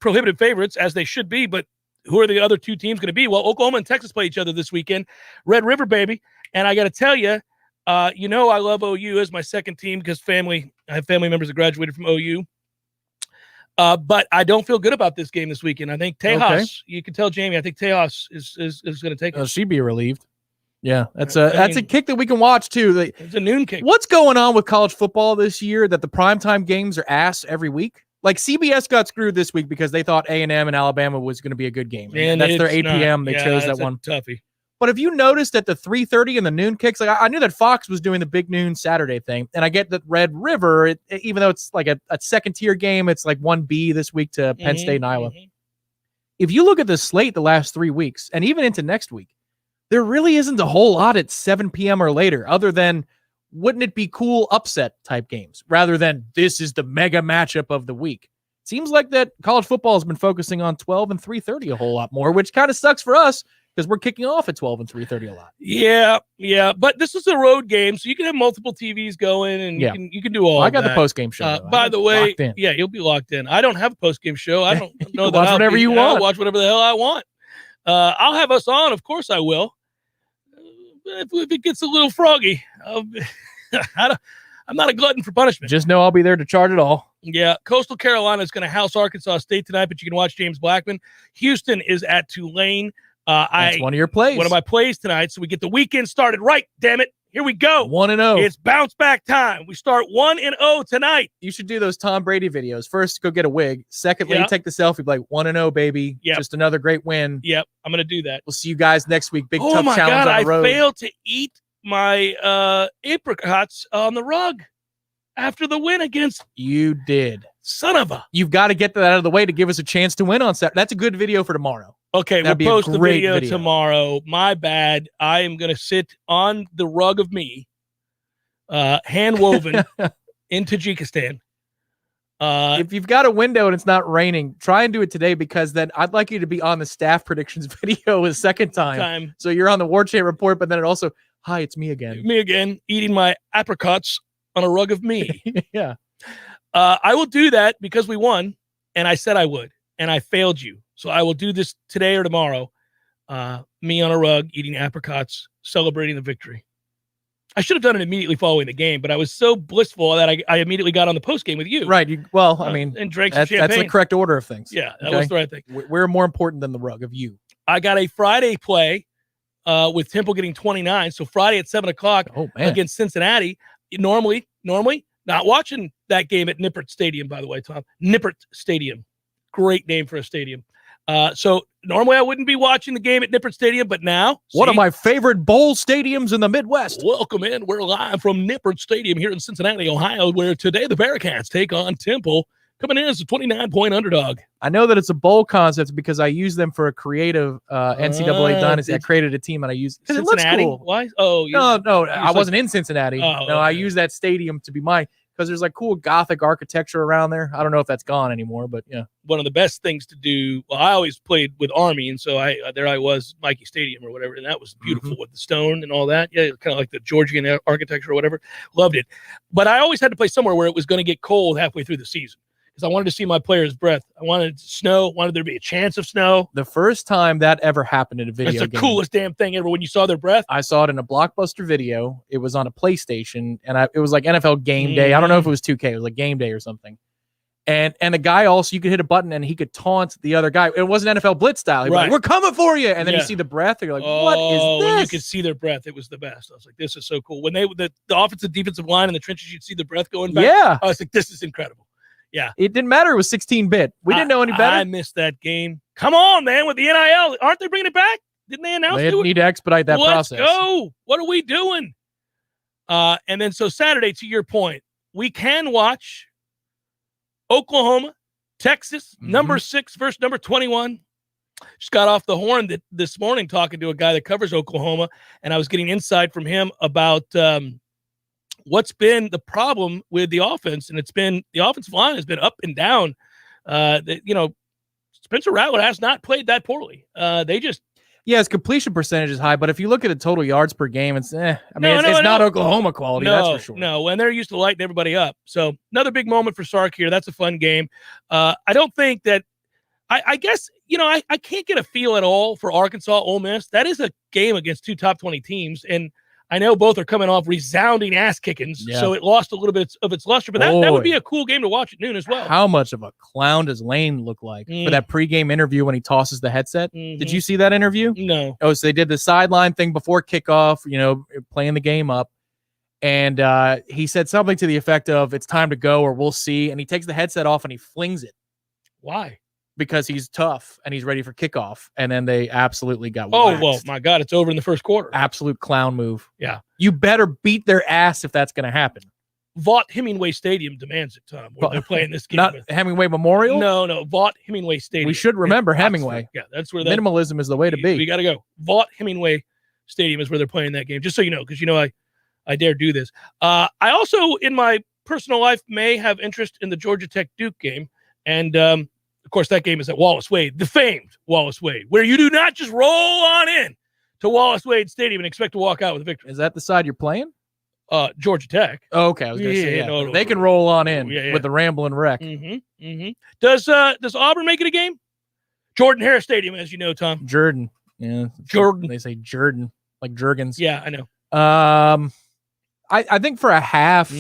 prohibitive favorites, as they should be. But who are the other two teams going to be? Well, Oklahoma and Texas play each other this weekend. Red River, baby. And I got to tell you, I love OU as my second team because I have family members that graduated from OU. But I don't feel good about this game this weekend. I think Tejas, you can tell Jamie, I think Tejas is going to take it. She'd be relieved. Yeah, that's a kick that we can watch too. It's a noon kick. What's going on with college football this year that the primetime games are ass every week? Like CBS got screwed this week because they thought A&M and Alabama was going to be a good game. And that's their 8 p.m. They chose that one. Toughie. But have you noticed that the 3:30 and the noon kicks? Like I knew that Fox was doing the big noon Saturday thing, and I get that Red River, even though it's like a second tier game, it's like 1B this week to Penn State and Iowa. If you look at the slate the last 3 weeks, and even into next week, there really isn't a whole lot at 7 p.m. or later, other than wouldn't it be cool upset type games, rather than this is the mega matchup of the week. Seems like that college football has been focusing on 12 and 3:30 a whole lot more, which kind of sucks for us, because we're kicking off at 12 and 3:30 a lot. Yeah. But this is a road game, so you can have multiple TVs going, and you can do all. I got that. the post game show. By the way, you'll be locked in. I don't have a post game show. I don't know that. Watch whatever you want. I'll watch whatever the hell I want. I'll have us on. Of course, I will. If it gets a little froggy, I'm not a glutton for punishment. Just know I'll be there to chart it all. Yeah, Coastal Carolina is going to house Arkansas State tonight, but you can watch James Blackman. Houston is at Tulane. That's one of your plays. One of my plays tonight, so we get the weekend started right, damn it. Here we go. 1-0. It's bounce back time. We start 1-0 tonight. You should do those Tom Brady videos. First, go get a wig. Secondly, take the selfie, be like 1-0, baby. Yep. Just another great win. Yep, I'm going to do that. We'll see you guys next week. Big tough challenge God, on the road. I failed to eat my apricots on the rug after the win against. You did. Son of a. You've got to get that out of the way to give us a chance to win on Saturday. That's a good video for tomorrow. Okay, we'll post the video tomorrow. My bad. I am going to sit on the rug of me, hand woven in Tajikistan. If you've got a window and it's not raining, try and do it today, because then I'd like you to be on the staff predictions video a second time. So you're on the Warchant report, but then it also, hi, it's me again. Me again, eating my apricots on a rug of me. Yeah. I will do that because we won, and I said I would, and I failed you. So I will do this today or tomorrow. Me on a rug, eating apricots, celebrating the victory. I should have done it immediately following the game, but I was so blissful that I immediately got on the post game with you. Right. I mean, and drank some champagne. That's the correct order of things. Yeah, that was the right thing. We're more important than the rug of you. I got a Friday play with Temple getting 29. So Friday at 7:00 against Cincinnati. Normally, not watching that game at Nippert Stadium, by the way, Tom. Nippert Stadium. Great name for a stadium. So normally I wouldn't be watching the game at Nippert Stadium, but now one of my favorite bowl stadiums in the Midwest. Welcome in. We're live from Nippert Stadium here in Cincinnati, Ohio, where today the Bearcats take on Temple, coming in as a 29-point underdog. I know that it's a bowl concept because I use them for a creative NCAA dynasty. I created a team and I used Cincinnati. It looks cool. Why? Oh, no, I wasn't in Cincinnati. Oh, no, I used that stadium to be mine. Because there's like cool Gothic architecture around there. I don't know if that's gone anymore, but yeah. One of the best things to do. Well, I always played with Army, and so I was Mikey Stadium or whatever, and that was beautiful with the stone and all that. Yeah, kind of like the Georgian architecture or whatever. Loved it. But I always had to play somewhere where it was going to get cold halfway through the season, because I wanted to see my players' breath. I wanted snow. Wanted there to be a chance of snow. The first time that ever happened in a video game. That's the coolest damn thing ever, when you saw their breath. I saw it in a Blockbuster video. It was on a PlayStation, and it was like NFL Game Day. I don't know if it was 2K. It was like Game Day or something. And the guy also, you could hit a button and he could taunt the other guy. It wasn't NFL Blitz style. He'd be like, we're coming for you. And then you see the breath. And you're like, what is this? When you could see their breath. It was the best. I was like, this is so cool. When the offensive defensive line in the trenches, you'd see the breath going back. Yeah. I was like, this is incredible. Yeah. It didn't matter. It was 16-bit. We didn't know any better. I missed that game. Come on, man, with the NIL. Aren't they bringing it back? Didn't they announce it? They need to expedite that process. Let's go. What are we doing? And then so Saturday, to your point, we can watch Oklahoma, Texas, number 6 versus number 21. Just got off the horn this morning talking to a guy that covers Oklahoma, and I was getting insight from him about what's been the problem with the offense, and it's been the offensive line has been up and down. Spencer Rattler has not played that poorly. His completion percentage is high, but if you look at the total yards per game, it's not Oklahoma quality, that's for sure. No, and they're used to lighting everybody up. So another big moment for Sark here. That's a fun game. I don't think that I guess, I can't get a feel at all for Arkansas Ole Miss. That is a game against 2 top 20 teams, and I know both are coming off resounding ass kickings, so it lost a little bit of its luster. But that would be a cool game to watch at noon as well. How much of a clown does Lane look like for that pregame interview when he tosses the headset? Did you see that interview? No. Oh, so they did the sideline thing before kickoff, playing the game up. And he said something to the effect of, it's time to go or we'll see. And he takes the headset off and he flings it. Why? Because he's tough and he's ready for kickoff. And then they absolutely got waxed. Well, my God, it's over in the first quarter. Absolute clown move. Yeah. You better beat their ass if that's going to happen. Vaught Hemingway Stadium demands it, Tom, where they're playing this game. Not Hemingway Memorial? No, Vaught Hemingway Stadium. We should remember Hemingway. Yeah, that's where minimalism is the way to be. We got to go. Vaught Hemingway Stadium is where they're playing that game, just so you know, because I dare do this. I also, in my personal life, may have interest in the Georgia Tech Duke game. And, of course, that game is at Wallace Wade, the famed Wallace Wade, where you do not just roll on in to Wallace Wade Stadium and expect to walk out with a victory. Is that the side you're playing? Georgia Tech. Oh, okay, I was going to say, they can roll on in with the rambling wreck. Does Auburn make it a game? Jordan Hare Stadium, as you know, Tom. Jordan. Yeah. Jordan. They say Jordan, like Jurgens. Yeah, I know. I think for a half,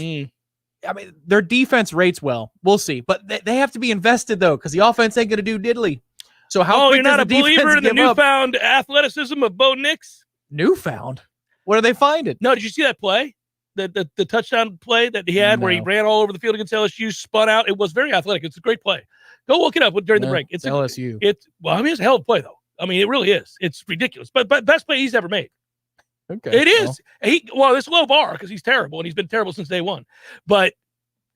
their defense rates well. We'll see. But they have to be invested, though, because the offense ain't going to do diddly. So how quick you're not does a the defense believer in the give up? newfound athleticism of Bo Nix? Newfound? Where do they find it? No, did you see that play? The touchdown play that he had where he ran all over the field against LSU, spun out. It was very athletic. It's a great play. Go look it up during the break. It's LSU. It's a hell of a play, though. I mean, it really is. It's ridiculous. But best play he's ever made. Okay. It is. It's a low bar because he's terrible, and he's been terrible since day one. But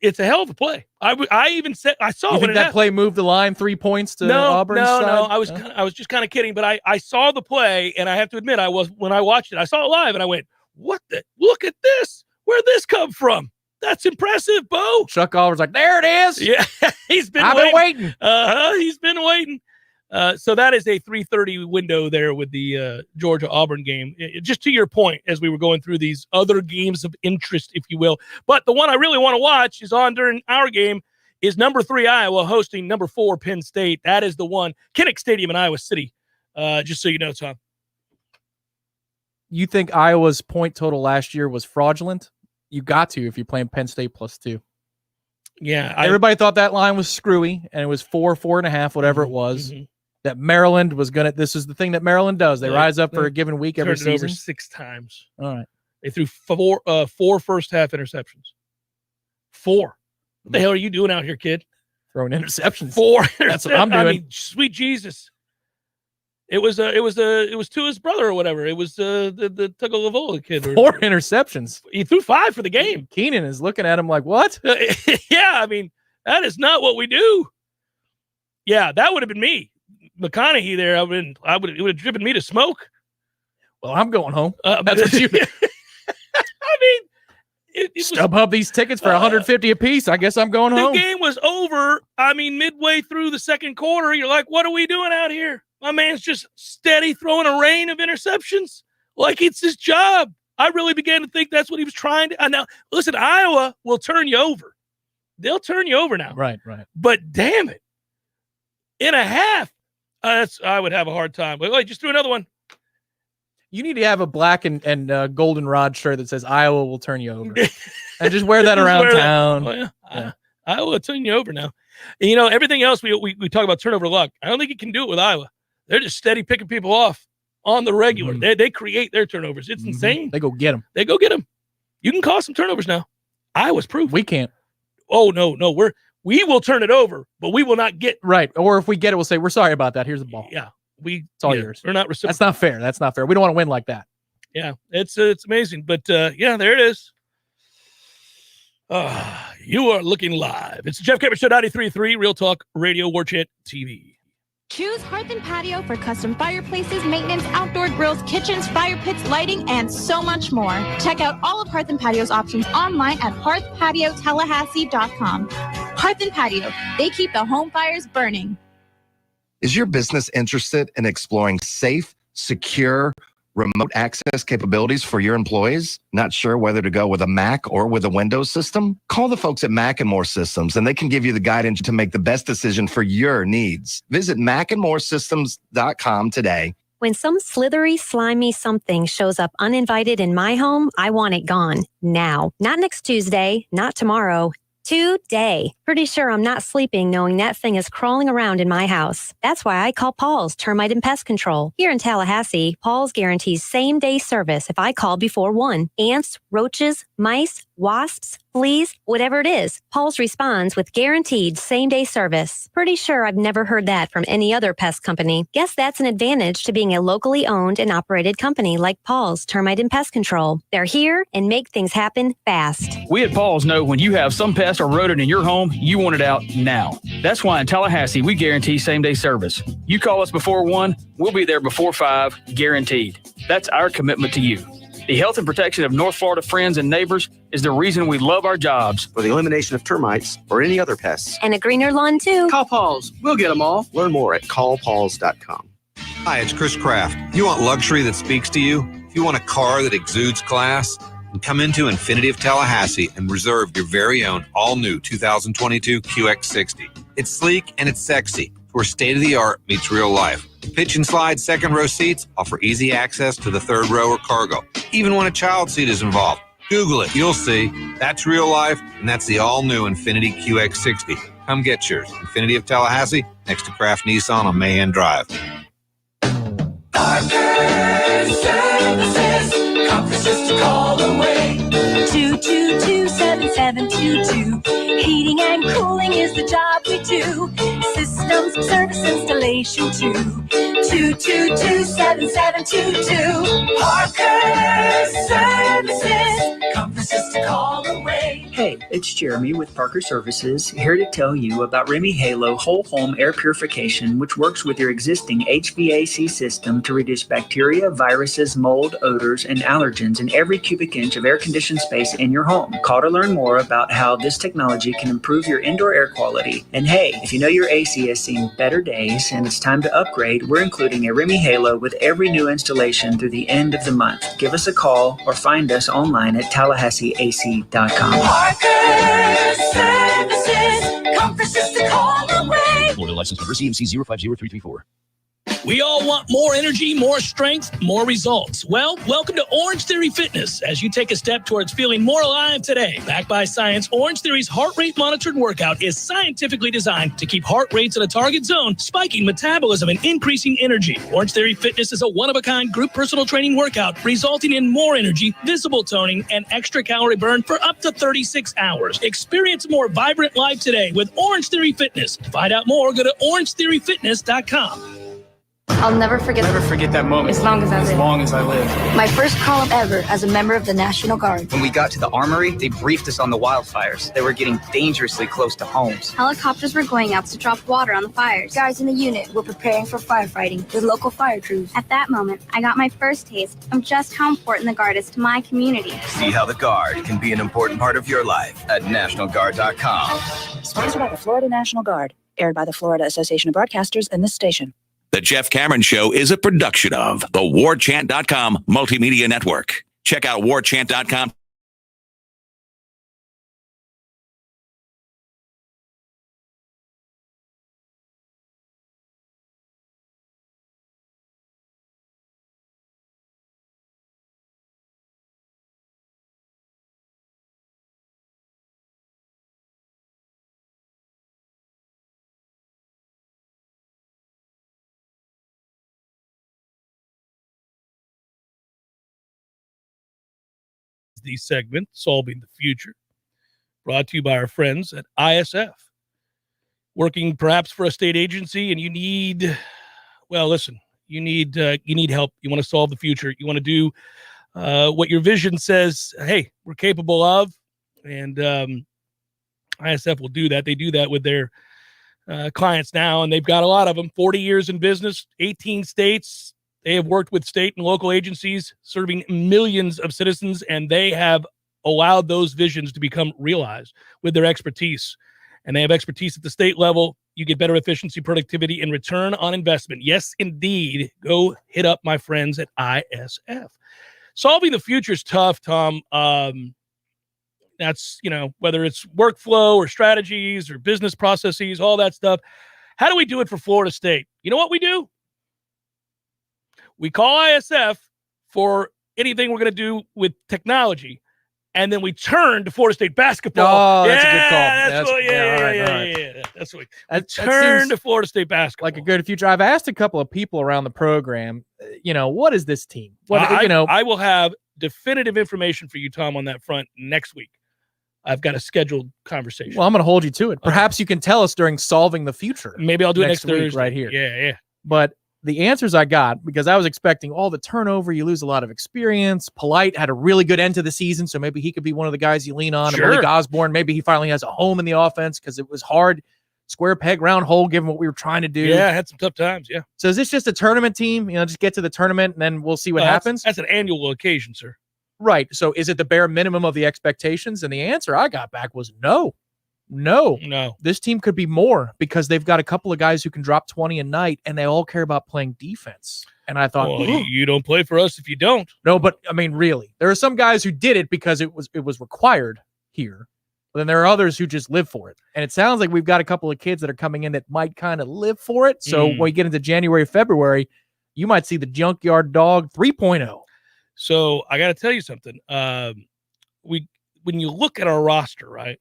it's a hell of a play. I even said I saw You when think it that happened. play moved the line 3 points to Auburn's side? No. I was just kind of kidding, but I saw the play, and I have to admit, when I watched it, I saw it live, and I went, "What the? Look at this! Where'd this come from? That's impressive, Bo." Chuck Oliver's like, "There it is." Yeah, he's been. I've been waiting. He's been waiting. So that is a 3:30 window there with the Georgia Auburn game. Just to your point, as we were going through these other games of interest, if you will. But the one I really want to watch is on during our game is number 3 Iowa hosting number 4 Penn State. That is the one. Kinnick Stadium in Iowa City. Just so you know, Tom. You think Iowa's point total last year was fraudulent? You got to if you're playing Penn State +2. Yeah. Everybody thought that line was screwy, and it was 4.5, whatever it was. That Maryland was going to – this is the thing that Maryland does. They rise up for a given week every season. Turned it over 6 times. All right. They threw four first-half interceptions. 4. What the hell are you doing out here, kid? Throwing interceptions. 4. That's what I'm doing. I mean, sweet Jesus. It was to his brother or whatever. It was the Tagovailoa kid. 4 interceptions. He threw 5 for the game. Keenan is looking at him like, what? Yeah, I mean, that is not what we do. Yeah, that would have been me. McConaughey there, it would have driven me to smoke. Well, I'm going home. That's what you. I mean, StubHub these tickets for $150 a piece. I guess I'm going home. The game was over. I mean, midway through the second quarter, you're like, what are we doing out here? My man's just steady throwing a rain of interceptions like it's his job. I really began to think that's what he was trying to. Now, listen, Iowa will turn you over. They'll turn you over now. Right. But damn it, in a half. I would have a hard time. But just threw another one. You need to have a black and goldenrod shirt that says Iowa will turn you over. And just wear that around town. Oh, yeah. Iowa will turn you over now. And, everything else we talk about turnover luck. I don't think you can do it with Iowa. They're just steady picking people off on the regular. They create their turnovers. It's insane. They go get them. You can cause some turnovers now. Iowa's proof. We can't. Oh, no. We will turn it over, but we will not get. Right. Or if we get it, we'll say, we're sorry about that. Here's the ball. Yeah. It's all yours. We're not reciprocal. That's not fair. We don't want to win like that. Yeah. It's amazing. But, there it is. You are looking live. It's the Jeff Cameron Show, 93.3, Real Talk Radio, Warchant TV. Choose Hearth & Patio for custom fireplaces, maintenance, outdoor grills, kitchens, fire pits, lighting, and so much more. Check out all of Hearth & Patio's options online at hearthpatiotallahassee.com. Hearth & Patio, they keep the home fires burning. Is your business interested in exploring safe, secure, remote access capabilities for your employees? Not sure whether to go with a Mac or with a Windows system? Call the folks at Mac & More Systems, and they can give you the guidance to make the best decision for your needs. Visit macandmoresystems.com today. When some slithery, slimy something shows up uninvited in my home, I want it gone. Now. Not next Tuesday, not tomorrow. Today. Pretty sure I'm not sleeping knowing that thing is crawling around in my house. That's why I call Paul's Termite and Pest Control. Here in Tallahassee, Paul's guarantees same-day service if I call before 1. Ants, roaches, mice, wasps, fleas, whatever it is, Paul's responds with guaranteed same-day service. Pretty sure I've never heard that from any other pest company. Guess that's an advantage to being a locally owned and operated company like Paul's Termite and Pest Control. They're here and make things happen fast. We at Paul's know when you have some pest or rodent in your home, you want it out now. That's why in Tallahassee, we guarantee same-day service. You call us before 1, we'll be there before 5, guaranteed. That's our commitment to you. The health and protection of North Florida friends and neighbors is the reason we love our jobs. For the elimination of termites or any other pests. And a greener lawn, too. Call Paul's. We'll get them all. Learn more at callpauls.com. Hi, it's Chris Kraft. You want luxury that speaks to you? If you want a car that exudes class, then come into Infiniti of Tallahassee and reserve your very own all-new 2022 QX60. It's sleek and it's sexy, where state-of-the-art meets real life. Pitch and slide second row seats offer easy access to the third row or cargo, even when a child seat is involved. Google it, you'll see. That's real life, and that's the all-new Infiniti QX60. Come get yours. Infiniti of Tallahassee, next to Kraft Nissan on Mahan Drive. Services, conferences to call away. 222-7722. Heating and cooling is the job we do. Systems, service installation too. 222-7722. Parker Services, conferences to call away. Hey, it's Jeremy with Parker Services, here to tell you about Remy Halo Whole Home Air Purification, which works with your existing HVAC system to reduce bacteria, viruses, mold, odors, and allergens in every cubic inch of air-conditioned space in your home. Call to learn more about how this technology can improve your indoor air quality. And hey, if you know your AC has seen better days and it's time to upgrade, we're including a Remy Halo with every new installation through the end of the month. Give us a call or find us online at TallahasseeAC.com. Parker Services, conferences to call away. Florida license number CMC 050334. We all want more energy, more strength, more results. Well, welcome to Orange Theory Fitness as you take a step towards feeling more alive today. Backed by science, Orange Theory's heart rate monitored workout is scientifically designed to keep heart rates in a target zone, spiking metabolism and increasing energy. Orange Theory Fitness is a one-of-a-kind group personal training workout resulting in more energy, visible toning, and extra calorie burn for up to 36 hours. Experience a more vibrant life today with Orange Theory Fitness. To find out more, go to orangetheoryfitness.com. I'll never forget that moment. As long as I live. As long as I live. My first call-up ever as a member of the National Guard. When we got to the armory, they briefed us on the wildfires. They were getting dangerously close to homes. Helicopters were going out to drop water on the fires. Guys in the unit were preparing for firefighting with local fire crews. At that moment, I got my first taste of just how important the Guard is to my community. See how the Guard can be an important part of your life at NationalGuard.com. Sponsored by the Florida National Guard. Aired by the Florida Association of Broadcasters and this station. The Jeff Cameron Show is a production of the Warchant.com Multimedia Network. Check out Warchant.com. The segment, Solving the Future, brought to you by our friends at ISF. Working perhaps for a state agency and you need help. You want to solve the future. You want to do what your vision says, hey, we're capable of. And ISF will do that. They do that with their clients now, and they've got a lot of them. 40 years in business, 18 states. They have worked with state and local agencies serving millions of citizens, and they have allowed those visions to become realized with their expertise. And they have expertise at the state level. You get better efficiency, productivity, and return on investment. Yes, indeed. Go hit up my friends at ISF. Solving the future is tough, Tom. That's, whether it's workflow or strategies or business processes, all that stuff. How do we do it for Florida State? You know what we do? We call ISF for anything we're going to do with technology, and then we turn to Florida State basketball. Oh, that's a good call. That's what we turn to Florida State basketball. Like a good future. I've asked a couple of people around the program, what is this team? I will have definitive information for you, Tom, on that front next week. I've got a scheduled conversation. Well, I'm going to hold you to it. Perhaps you can tell us during Solving the Future. Maybe I'll do it next Thursday. Right here. Yeah. But the answers I got, because I was expecting all the turnover, you lose a lot of experience. Polite had a really good end to the season, so maybe he could be one of the guys you lean on. Sure. And Malik Osborne, maybe he finally has a home in the offense because it was hard. Square peg, round hole, given what we were trying to do. Yeah, I had some tough times, yeah. So is this just a tournament team? Just get to the tournament, and then we'll see what happens? That's an annual occasion, sir. Right. So is it the bare minimum of the expectations? And the answer I got back was no. This team could be more because they've got a couple of guys who can drop 20 a night, and they all care about playing defense. And I thought, you don't play for us if you don't. No, but I mean, really, there are some guys who did it because it was required here. But then there are others who just live for it. And it sounds like we've got a couple of kids that are coming in that might kind of live for it. So when we get into January, February, you might see the Junkyard Dog 3.0. So I got to tell you something. When you look at our roster, right,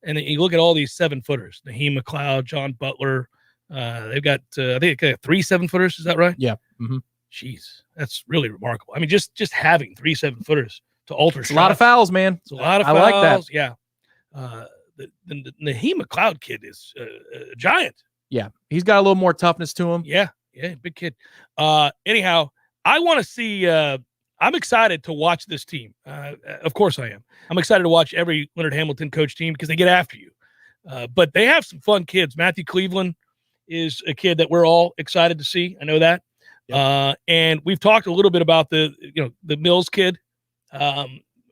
and you look at all these 7-footers, Naheem McLeod, John Butler, they've got, I think they got 3 7-footers. Is that right? Yeah. Mm-hmm. Jeez, that's really remarkable. I mean, just having 3 7-footers to alter shots. A lot of fouls, man. It's a lot of fouls. I like that. Yeah. The Naheem McLeod kid is a giant. Yeah. He's got a little more toughness to him. Yeah. Big kid. Anyhow, I want to see, I'm excited to watch this team. Of course I am. I'm excited to watch every Leonard Hamilton coach team because they get after you. But they have some fun kids. Matthew Cleveland is a kid that we're all excited to see. I know that. Yep. And we've talked a little bit about the Mills kid.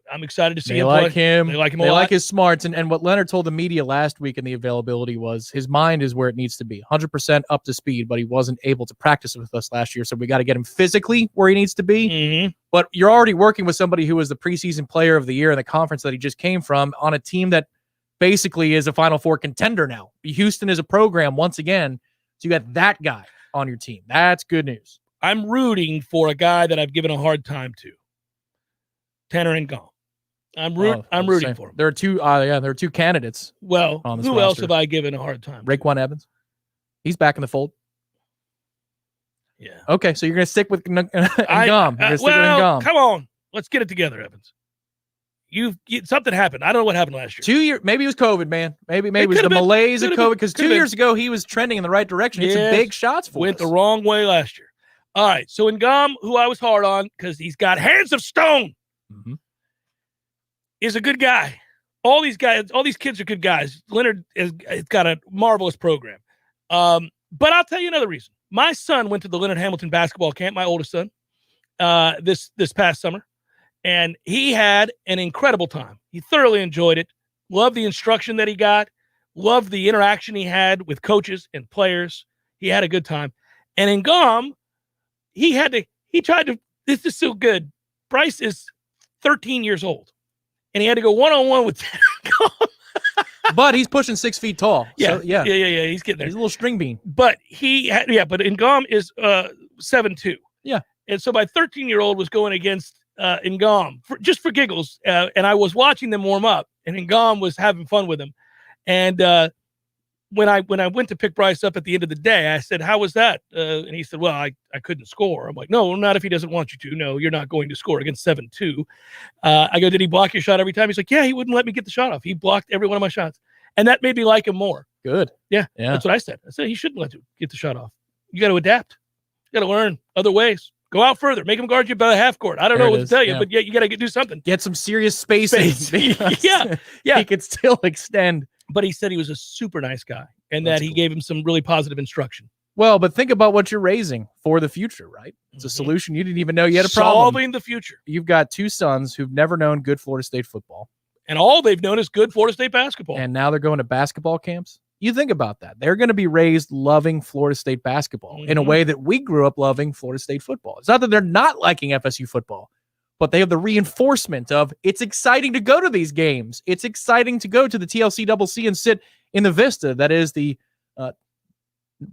I'm excited to see him play. Him. They like him a lot. They like his smarts. And what Leonard told the media last week in the availability was his mind is where it needs to be. 100% up to speed, but he wasn't able to practice with us last year. So we got to get him physically where he needs to be. Mm-hmm. But you're already working with somebody who was the preseason player of the year in the conference that he just came from on a team that basically is a Final Four contender now. Houston is a program once again. So you got that guy on your team. That's good news. I'm rooting for a guy that I've given a hard time to. Tanner Ngom. I'm rooting for him. There are two candidates. Well, on this who roster. else have I given a hard time? Raekwon Evans. He's back in the fold. Yeah. Okay, so you're going to stick with Ngom. Come on. Let's get it together, Evans. Something happened. I don't know what happened last year. 2 years. Maybe it was COVID, man. Maybe it was the malaise of COVID because 2 years ago he was trending in the right direction. He had some big shots for us. Went the wrong way last year. All right. So Ngom, who I was hard on because he's got hands of stone, is a good guy. All these kids are good guys. Leonard has got a marvelous program. But I'll tell you another reason. My son went to the Leonard Hamilton basketball camp, my oldest son, this past summer, and he had an incredible time. He thoroughly enjoyed it, loved the instruction that he got, loved the interaction he had with coaches and players. He had a good time. And in Ngom, this is so good. Bryce is 13 years old, and he had to go one-on-one with Ngom. But he's pushing 6 feet tall. Yeah, so, yeah. He's getting there. He's a little string bean. But but Ngom is 7'2". Yeah. And so my 13-year-old was going against Ngom just for giggles. And I was watching them warm up, and Ngom was having fun with him. And when I went to pick Bryce up at the end of the day, I said, "How was that?" And he said, "Well, I couldn't score." I'm like, "No, not if he doesn't want you to. No, you're not going to score against 7'2". I go, "Did he block your shot every time?" He's like, "Yeah, he wouldn't let me get the shot off. He blocked every one of my shots." And that made me like him more. Good. Yeah. That's what I said. I said he shouldn't let you get the shot off. You got to adapt. You got to learn other ways. Go out further. Make him guard you by the half court. I don't know what to tell you, but you got to do something. Get some serious spacing. Yeah. He could still extend. But he said he was a super nice guy and that he gave him some really positive instruction. Well, but think about what you're raising for the future, right? It's a solution you didn't even know you had a problem. Solving the future. You've got two sons who've never known good Florida State football. And all they've known is good Florida State basketball. And now they're going to basketball camps. You think about that. They're going to be raised loving Florida State basketball in a way that we grew up loving Florida State football. It's not that they're not liking FSU football, but they have the reinforcement of it's exciting to go to these games. It's exciting to go to the TLC and sit in the Vista. That is the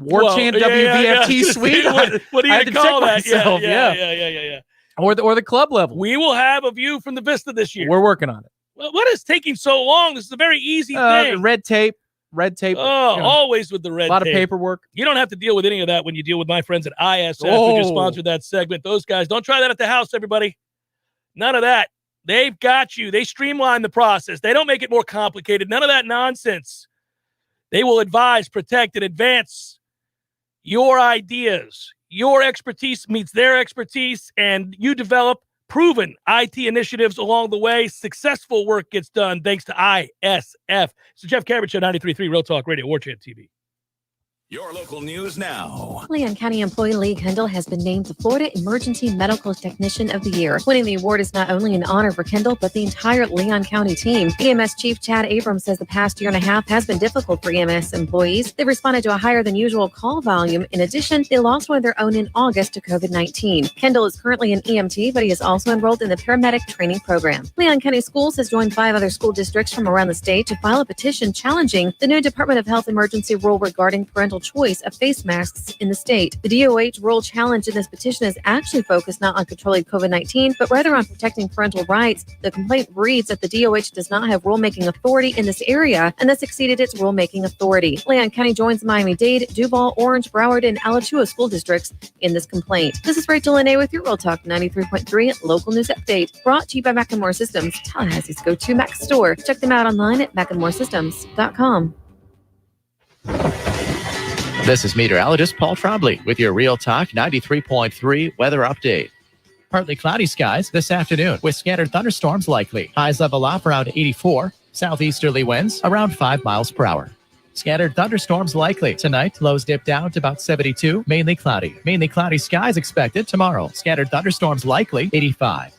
Warchant WVFT suite. What do you call that? Yeah. Or the club level. We will have a view from the Vista this year. We're working on it. Well, what is taking so long? This is a very easy thing. Red tape. Oh, always with the red tape. A lot of paperwork. You don't have to deal with any of that when you deal with my friends at ISF who just sponsored that segment. Those guys, don't try that at the house, everybody. None of that. They've got you. They streamline the process. They don't make it more complicated. None of that nonsense. They will advise, protect, and advance your ideas. Your expertise meets their expertise, and you develop proven IT initiatives along the way. Successful work gets done thanks to ISF. It's the Jeff Cameron Show, 93.3 Real Talk Radio, Warchant TV. Your local news now. Leon County Employee Lee Kendall has been named the Florida Emergency Medical Technician of the Year. Winning the award is not only an honor for Kendall, but the entire Leon County team. EMS Chief Chad Abrams says the past year and a half has been difficult for EMS employees. They've responded to a higher than usual call volume. In addition, they lost one of their own in August to COVID-19. Kendall is currently an EMT, but he is also enrolled in the paramedic training program. Leon County Schools has joined 5 other school districts from around the state to file a petition challenging the new Department of Health emergency rule regarding parental choice of face masks in the state. The DOH rule challenge in this petition is actually focused not on controlling COVID-19, but rather on protecting parental rights. The complaint reads that the DOH does not have rulemaking authority in this area and thus exceeded its rulemaking authority. Leon County joins Miami-Dade, Duval, Orange, Broward, and Alachua school districts in this complaint. This is Rachel Lene with your Real Talk 93.3 local news update, brought to you by Macklemore Systems, Tallahassee's go-to Mac store. Check them out online at macklemoresystems.com. This is meteorologist Paul Trombley with your Real Talk 93.3 weather update. Partly cloudy skies this afternoon with scattered thunderstorms likely. Highs level off around 84. Southeasterly winds around 5 miles per hour. Scattered thunderstorms likely tonight. Lows dip down to about 72. Mainly cloudy. Mainly cloudy skies expected tomorrow. Scattered thunderstorms likely 85.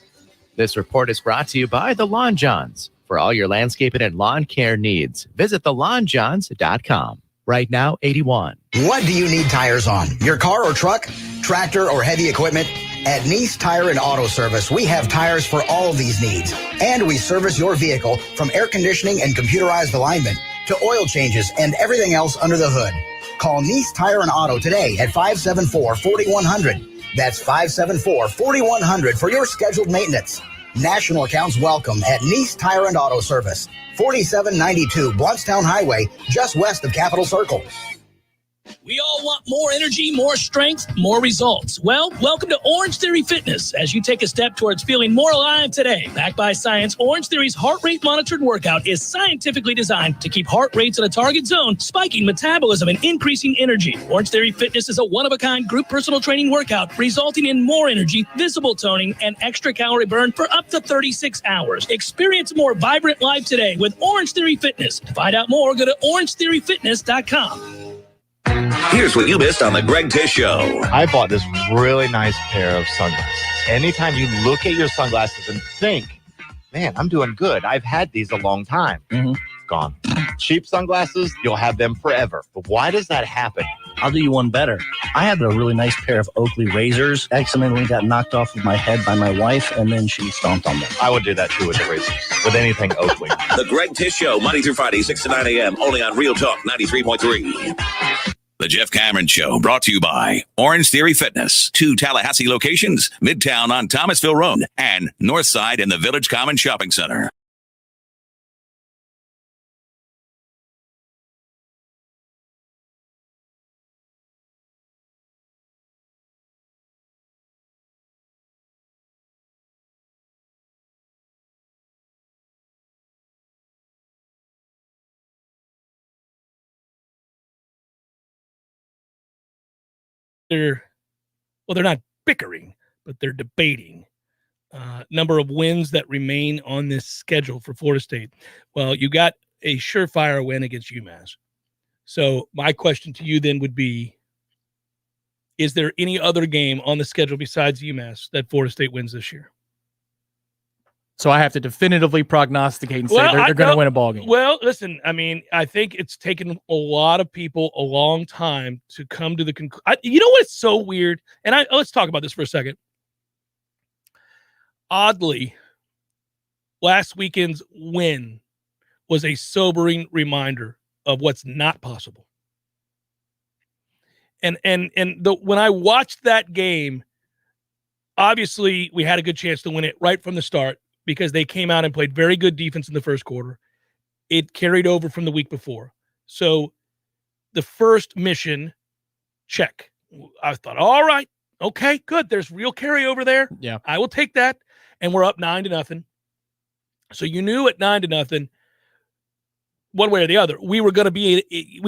This report is brought to you by the Lawn Johns. For all your landscaping and lawn care needs, visit thelawnjohns.com. Right now, 81. What do you need tires on? Your car or truck, tractor, or heavy equipment? At Nice Tire and Auto Service, we have tires for all of these needs. And we service your vehicle from air conditioning and computerized alignment to oil changes and everything else under the hood. Call Nice Tire and Auto today at 574-4100. That's 574-4100 for your scheduled maintenance. National accounts welcome at Nice Tire and Auto Service, 4792 Bluntstown Highway, just west of Capitol Circle. We all want more energy, more strength, more results. Well, welcome to Orange Theory Fitness as you take a step towards feeling more alive today. Backed by science, Orange Theory's heart rate monitored workout is scientifically designed to keep heart rates in a target zone, spiking metabolism and increasing energy. Orange Theory Fitness is a one-of-a-kind group personal training workout resulting in more energy, visible toning, and extra calorie burn for up to 36 hours. Experience a more vibrant life today with Orange Theory Fitness. To find out more, go to orangetheoryfitness.com. Here's what you missed on the Greg Tish Show. I bought this really nice pair of sunglasses. Anytime you look at your sunglasses and think, man, I'm doing good. I've had these a long time. It's gone. Cheap sunglasses, you'll have them forever. But why does that happen? I'll do you one better. I had a really nice pair of Oakley razors. Accidentally got knocked off of my head by my wife, and then she stomped on them. I would do that too with the razors, with anything Oakley. The Greg Tish Show, Monday through Friday, 6 to 9 a.m., only on Real Talk 93.3. The Jeff Cameron Show, brought to you by Orange Theory Fitness. 2 Tallahassee locations, Midtown on Thomasville Road and Northside in the Village Common Shopping Center. They're not bickering. but they're debating number of wins that remain on this schedule for Florida State. Well, you got a surefire win against UMass. So my question to you then would be, is there any other game on the schedule besides UMass that Florida State wins this year? So I have to definitively prognosticate and say they're going to win a ball game. Well, listen, I mean, I think it's taken a lot of people a long time to come to the conclusion. You know what's so weird? And let's talk about this for a second. Oddly, last weekend's win was a sobering reminder of what's not possible. And when I watched that game, obviously we had a good chance to win it right from the start because they came out and played very good defense in the first quarter. It carried over from the week before. So the first mission, check. I thought, all right, okay, good. There's real carryover there. Yeah, I will take that. And we're up 9-0. So you knew at 9-0, one way or the other, we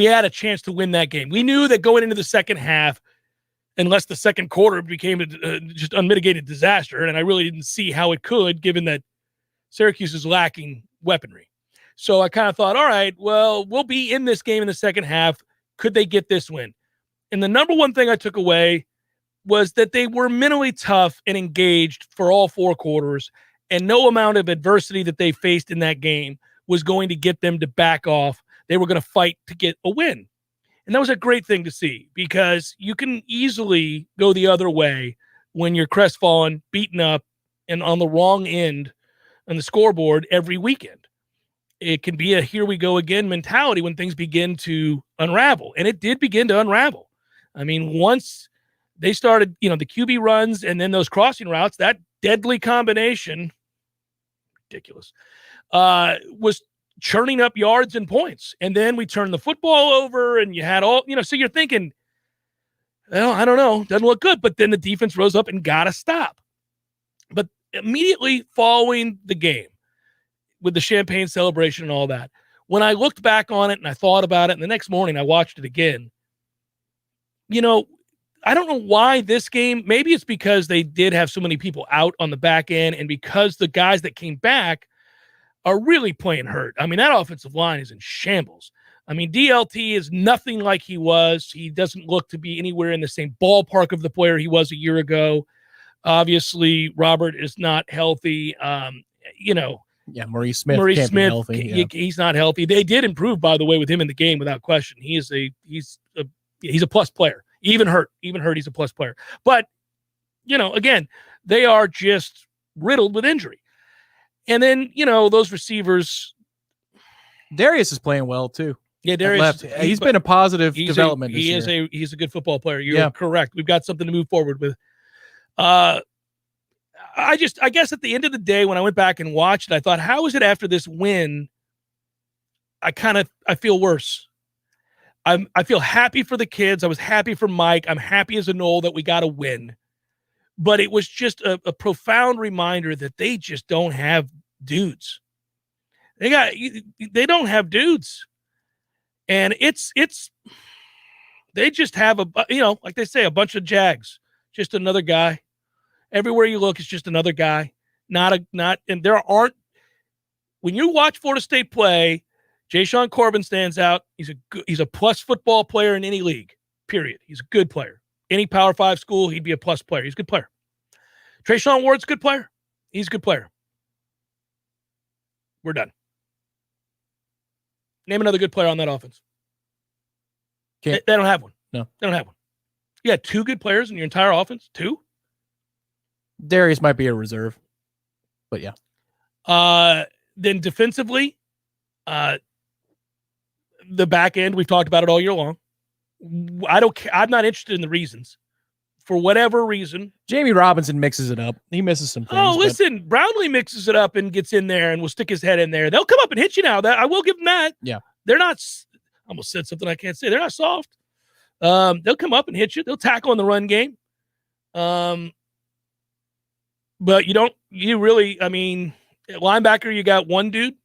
had a chance to win that game. We knew that going into the second half, unless the second quarter became a just unmitigated disaster, and I really didn't see how it could, given that Syracuse is lacking weaponry. So I kind of thought, all right, well, we'll be in this game in the second half. Could they get this win? And the number one thing I took away was that they were mentally tough and engaged for all four quarters, and no amount of adversity that they faced in that game was going to get them to back off. They were going to fight to get a win. And that was a great thing to see, because you can easily go the other way when you're crestfallen, beaten up, and on the wrong end on the scoreboard every weekend. It can be a here we go again mentality when things begin to unravel. And it did begin to unravel. I mean, once they started, the QB runs and then those crossing routes, that deadly combination, ridiculous, was churning up yards and points. And then we turned the football over and you had all, so you're thinking, well, I don't know, doesn't look good. But then the defense rose up and got to stop. But immediately following the game with the champagne celebration and all that, when I looked back on it and I thought about it, and the next morning I watched it again, I don't know why this game, maybe it's because they did have so many people out on the back end, and because the guys that came back are really playing hurt. I mean, that offensive line is in shambles. I mean, DLT is nothing like he was. He doesn't look to be anywhere in the same ballpark of the player he was a year ago. Obviously, Robert is not healthy. Yeah, Maurice Smith. He's not healthy. They did improve, by the way, with him in the game without question. He's a plus player. Even hurt, he's a plus player. But, again, they are just riddled with injury. And then, those receivers. Darius is playing well, too. Yeah, Darius. He's been a positive development this year. He's a good football player. You're correct. We've got something to move forward with. I guess at the end of the day, when I went back and watched it, I thought, how is it after this win, I feel worse. I feel happy for the kids. I was happy for Mike. I'm happy as a Nole that we got a win. But it was just a profound reminder that they just don't have dudes. They don't have dudes. And they just have like they say, a bunch of Jags, just another guy. Everywhere you look, it's just another guy. And there aren't, when you watch Florida State play, Ja'Shawn Corbin stands out. He's a plus football player in any league, period. He's a good player. Any Power 5 school, he'd be a plus player. He's a good player. Trayshawn Ward's a good player. He's a good player. We're done. Name another good player on that offense. They don't have one. No. They don't have one. You got two good players in your entire offense? Two? Darius might be a reserve. But yeah. Then defensively, the back end, we've talked about it all year long. I'm not interested in the reasons. For whatever reason. Jamie Robinson mixes it up. He misses some things. Oh, listen, Brownlee mixes it up and gets in there and will stick his head in there. They'll come up and hit you now. That I will give them that. Yeah. They're not, I almost said something I can't say. They're not soft. They'll come up and hit you. They'll tackle in the run game. But linebacker, you got one dude.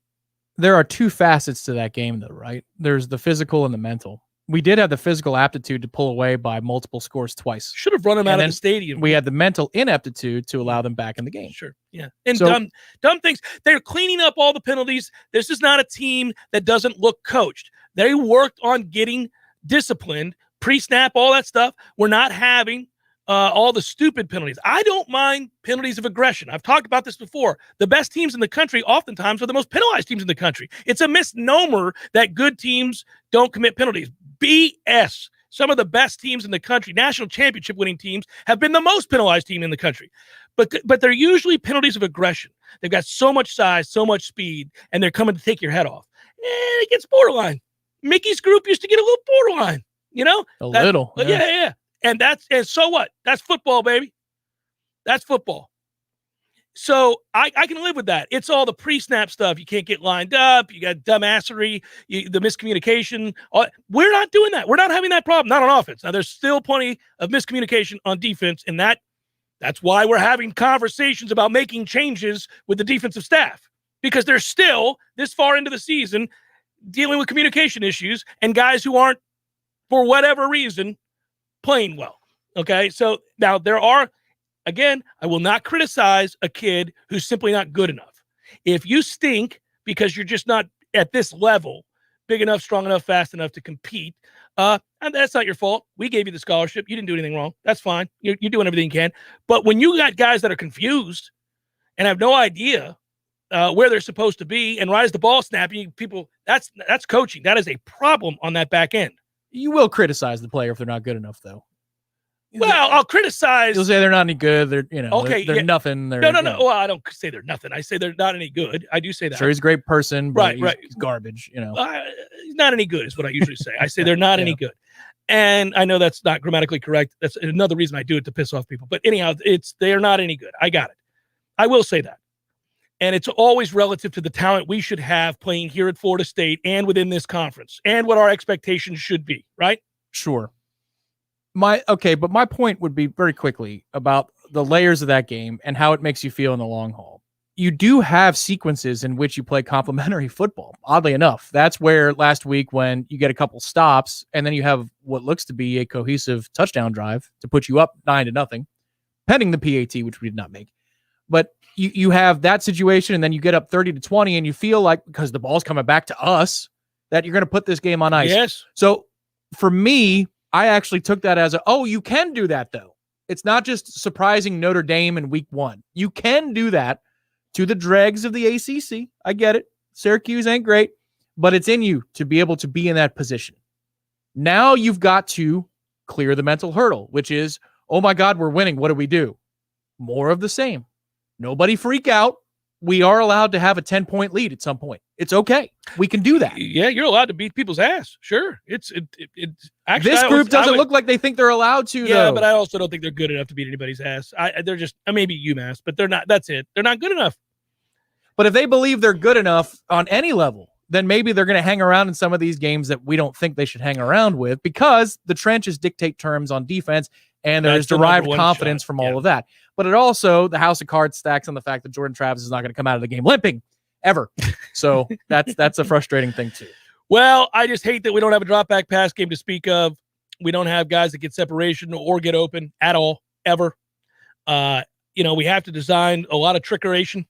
There are two facets to that game, though, right? There's the physical and the mental. We did have the physical aptitude to pull away by multiple scores twice. Should have run them out of the stadium. We had the mental ineptitude to allow them back in the game. Sure. Yeah. And dumb things. They're cleaning up all the penalties. This is not a team that doesn't look coached. They worked on getting disciplined, pre-snap, all that stuff. We're not having all the stupid penalties. I don't mind penalties of aggression. I've talked about this before. The best teams in the country oftentimes are the most penalized teams in the country. It's a misnomer that good teams don't commit penalties. BS. Some of the best teams in the country, national championship winning teams, have been the most penalized team in the country. But they're usually penalties of aggression. They've got so much size, so much speed, and they're coming to take your head off. And it gets borderline. Mickey's group used to get a little borderline, you know? A little. Yeah. And so what? That's football, baby. That's football. So I can live with that. It's all the pre-snap stuff. You can't get lined up. You got dumbassery, the miscommunication. We're not doing that. We're not having that problem. Not on offense. Now, there's still plenty of miscommunication on defense, and that's why we're having conversations about making changes with the defensive staff, because they're still this far into the season dealing with communication issues and guys who aren't, for whatever reason, playing well. Okay, so now there are, again, I will not criticize a kid who's simply not good enough. If you stink because you're just not at this level, big enough, strong enough, fast enough to compete, and that's not your fault. We gave you the scholarship. You didn't do anything wrong. That's fine. You're doing everything you can. But when you got guys that are confused and have no idea where they're supposed to be, and right as the ball snapping, people, that's coaching. That is a problem on that back end. You will criticize the player if they're not good enough, though. Well, I'll criticize. You'll say they're not any good. They're, okay, they're nothing. No. Well, I don't say they're nothing. I say they're not any good. I do say that. Sure, he's a great person, but right. He's garbage. He's not any good is what I usually say. I say they're not any good. And I know that's not grammatically correct. That's another reason I do it, to piss off people. But anyhow, they're not any good. I got it. I will say that. And it's always relative to the talent we should have playing here at Florida State and within this conference and what our expectations should be, right? Sure. But my point would be very quickly about the layers of that game and how it makes you feel in the long haul. You do have sequences in which you play complementary football. Oddly enough, that's where last week when you get a couple stops and then you have what looks to be a cohesive touchdown drive to put you up 9-0, pending the PAT, which we did not make. But you have that situation, and then you get up 30-20, and you feel like, because the ball's coming back to us, that you're going to put this game on ice. Yes. So for me, I actually took that as you can do that, though. It's not just surprising Notre Dame in week 1. You can do that to the dregs of the ACC. I get it. Syracuse ain't great, but it's in you to be able to be in that position. Now you've got to clear the mental hurdle, which is, oh my God, we're winning. What do we do? More of the same. Nobody freak out. We are allowed to have a 10-point lead at some point. It's okay. We can do that. Yeah, you're allowed to beat people's ass. Sure. It's actually, this group doesn't look like they think they're allowed to. Yeah, though. But I also don't think they're good enough to beat anybody's ass. They're just maybe UMass, but they're not. That's it. They're not good enough. But if they believe they're good enough on any level, then maybe they're going to hang around in some of these games that we don't think they should hang around with, because the trenches dictate terms on defense, and there's derived confidence from all of that. But it also, the house of cards stacks on the fact that Jordan Travis is not going to come out of the game limping ever. So that's a frustrating thing too. Well, I just hate that we don't have a drop back pass game to speak of. We don't have guys that get separation or get open at all, ever. We have to design a lot of trickeration,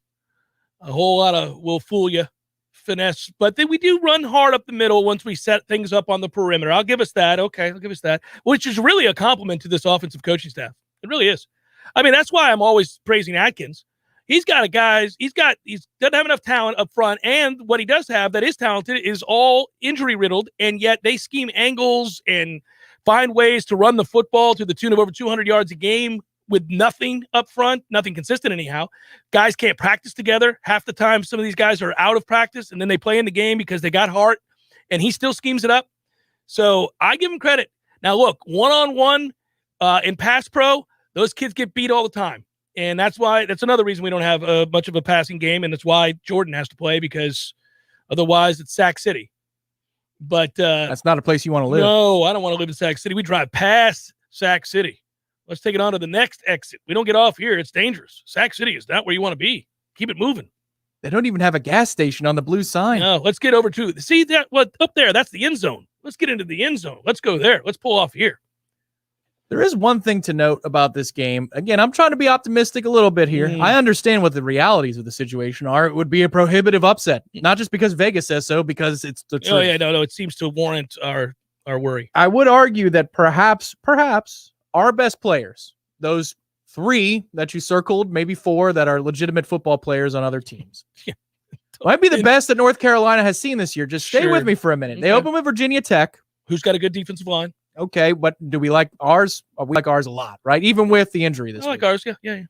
a whole lot of we'll fool you finesse, but then we do run hard up the middle once we set things up on the perimeter. I'll give us that. Okay, I'll give us that, which is really a compliment to this offensive coaching staff. It really is. I mean, that's why I'm always praising Atkins. He's got he doesn't have enough talent up front, and what he does have that is talented is all injury riddled, and yet they scheme angles and find ways to run the football to the tune of over 200 yards a game with nothing up front, nothing consistent anyhow. Guys can't practice together. Half the time, some of these guys are out of practice, and then they play in the game because they got heart, and he still schemes it up. So I give him credit. Now, look, one-on-one in pass pro, those kids get beat all the time. And that's another reason we don't have much of a passing game, and that's why Jordan has to play, because otherwise it's Sac City. But that's not a place you want to live. No, I don't want to live in Sac City. We drive past Sac City. Let's take it on to the next exit. We don't get off here. It's dangerous. Sac City is not where you want to be. Keep it moving. They don't even have a gas station on the blue sign. No, let's get over to see that. What up there? That's the end zone. Let's get into the end zone. Let's go there. Let's pull off here. There is one thing to note about this game. Again, I'm trying to be optimistic a little bit here. I understand what the realities of the situation are. It would be a prohibitive upset, not just because Vegas says so, because it's the truth. Oh, yeah, no, it seems to warrant our worry. I would argue that perhaps our best players, those 3 that you circled, maybe 4 that are legitimate football players on other teams, might be the best that North Carolina has seen this year. Just stay with me for a minute. They open with Virginia Tech. Who's got a good defensive line. Okay, but do we like ours? We like ours a lot, right? Even with the injury this week. I like ours, yeah.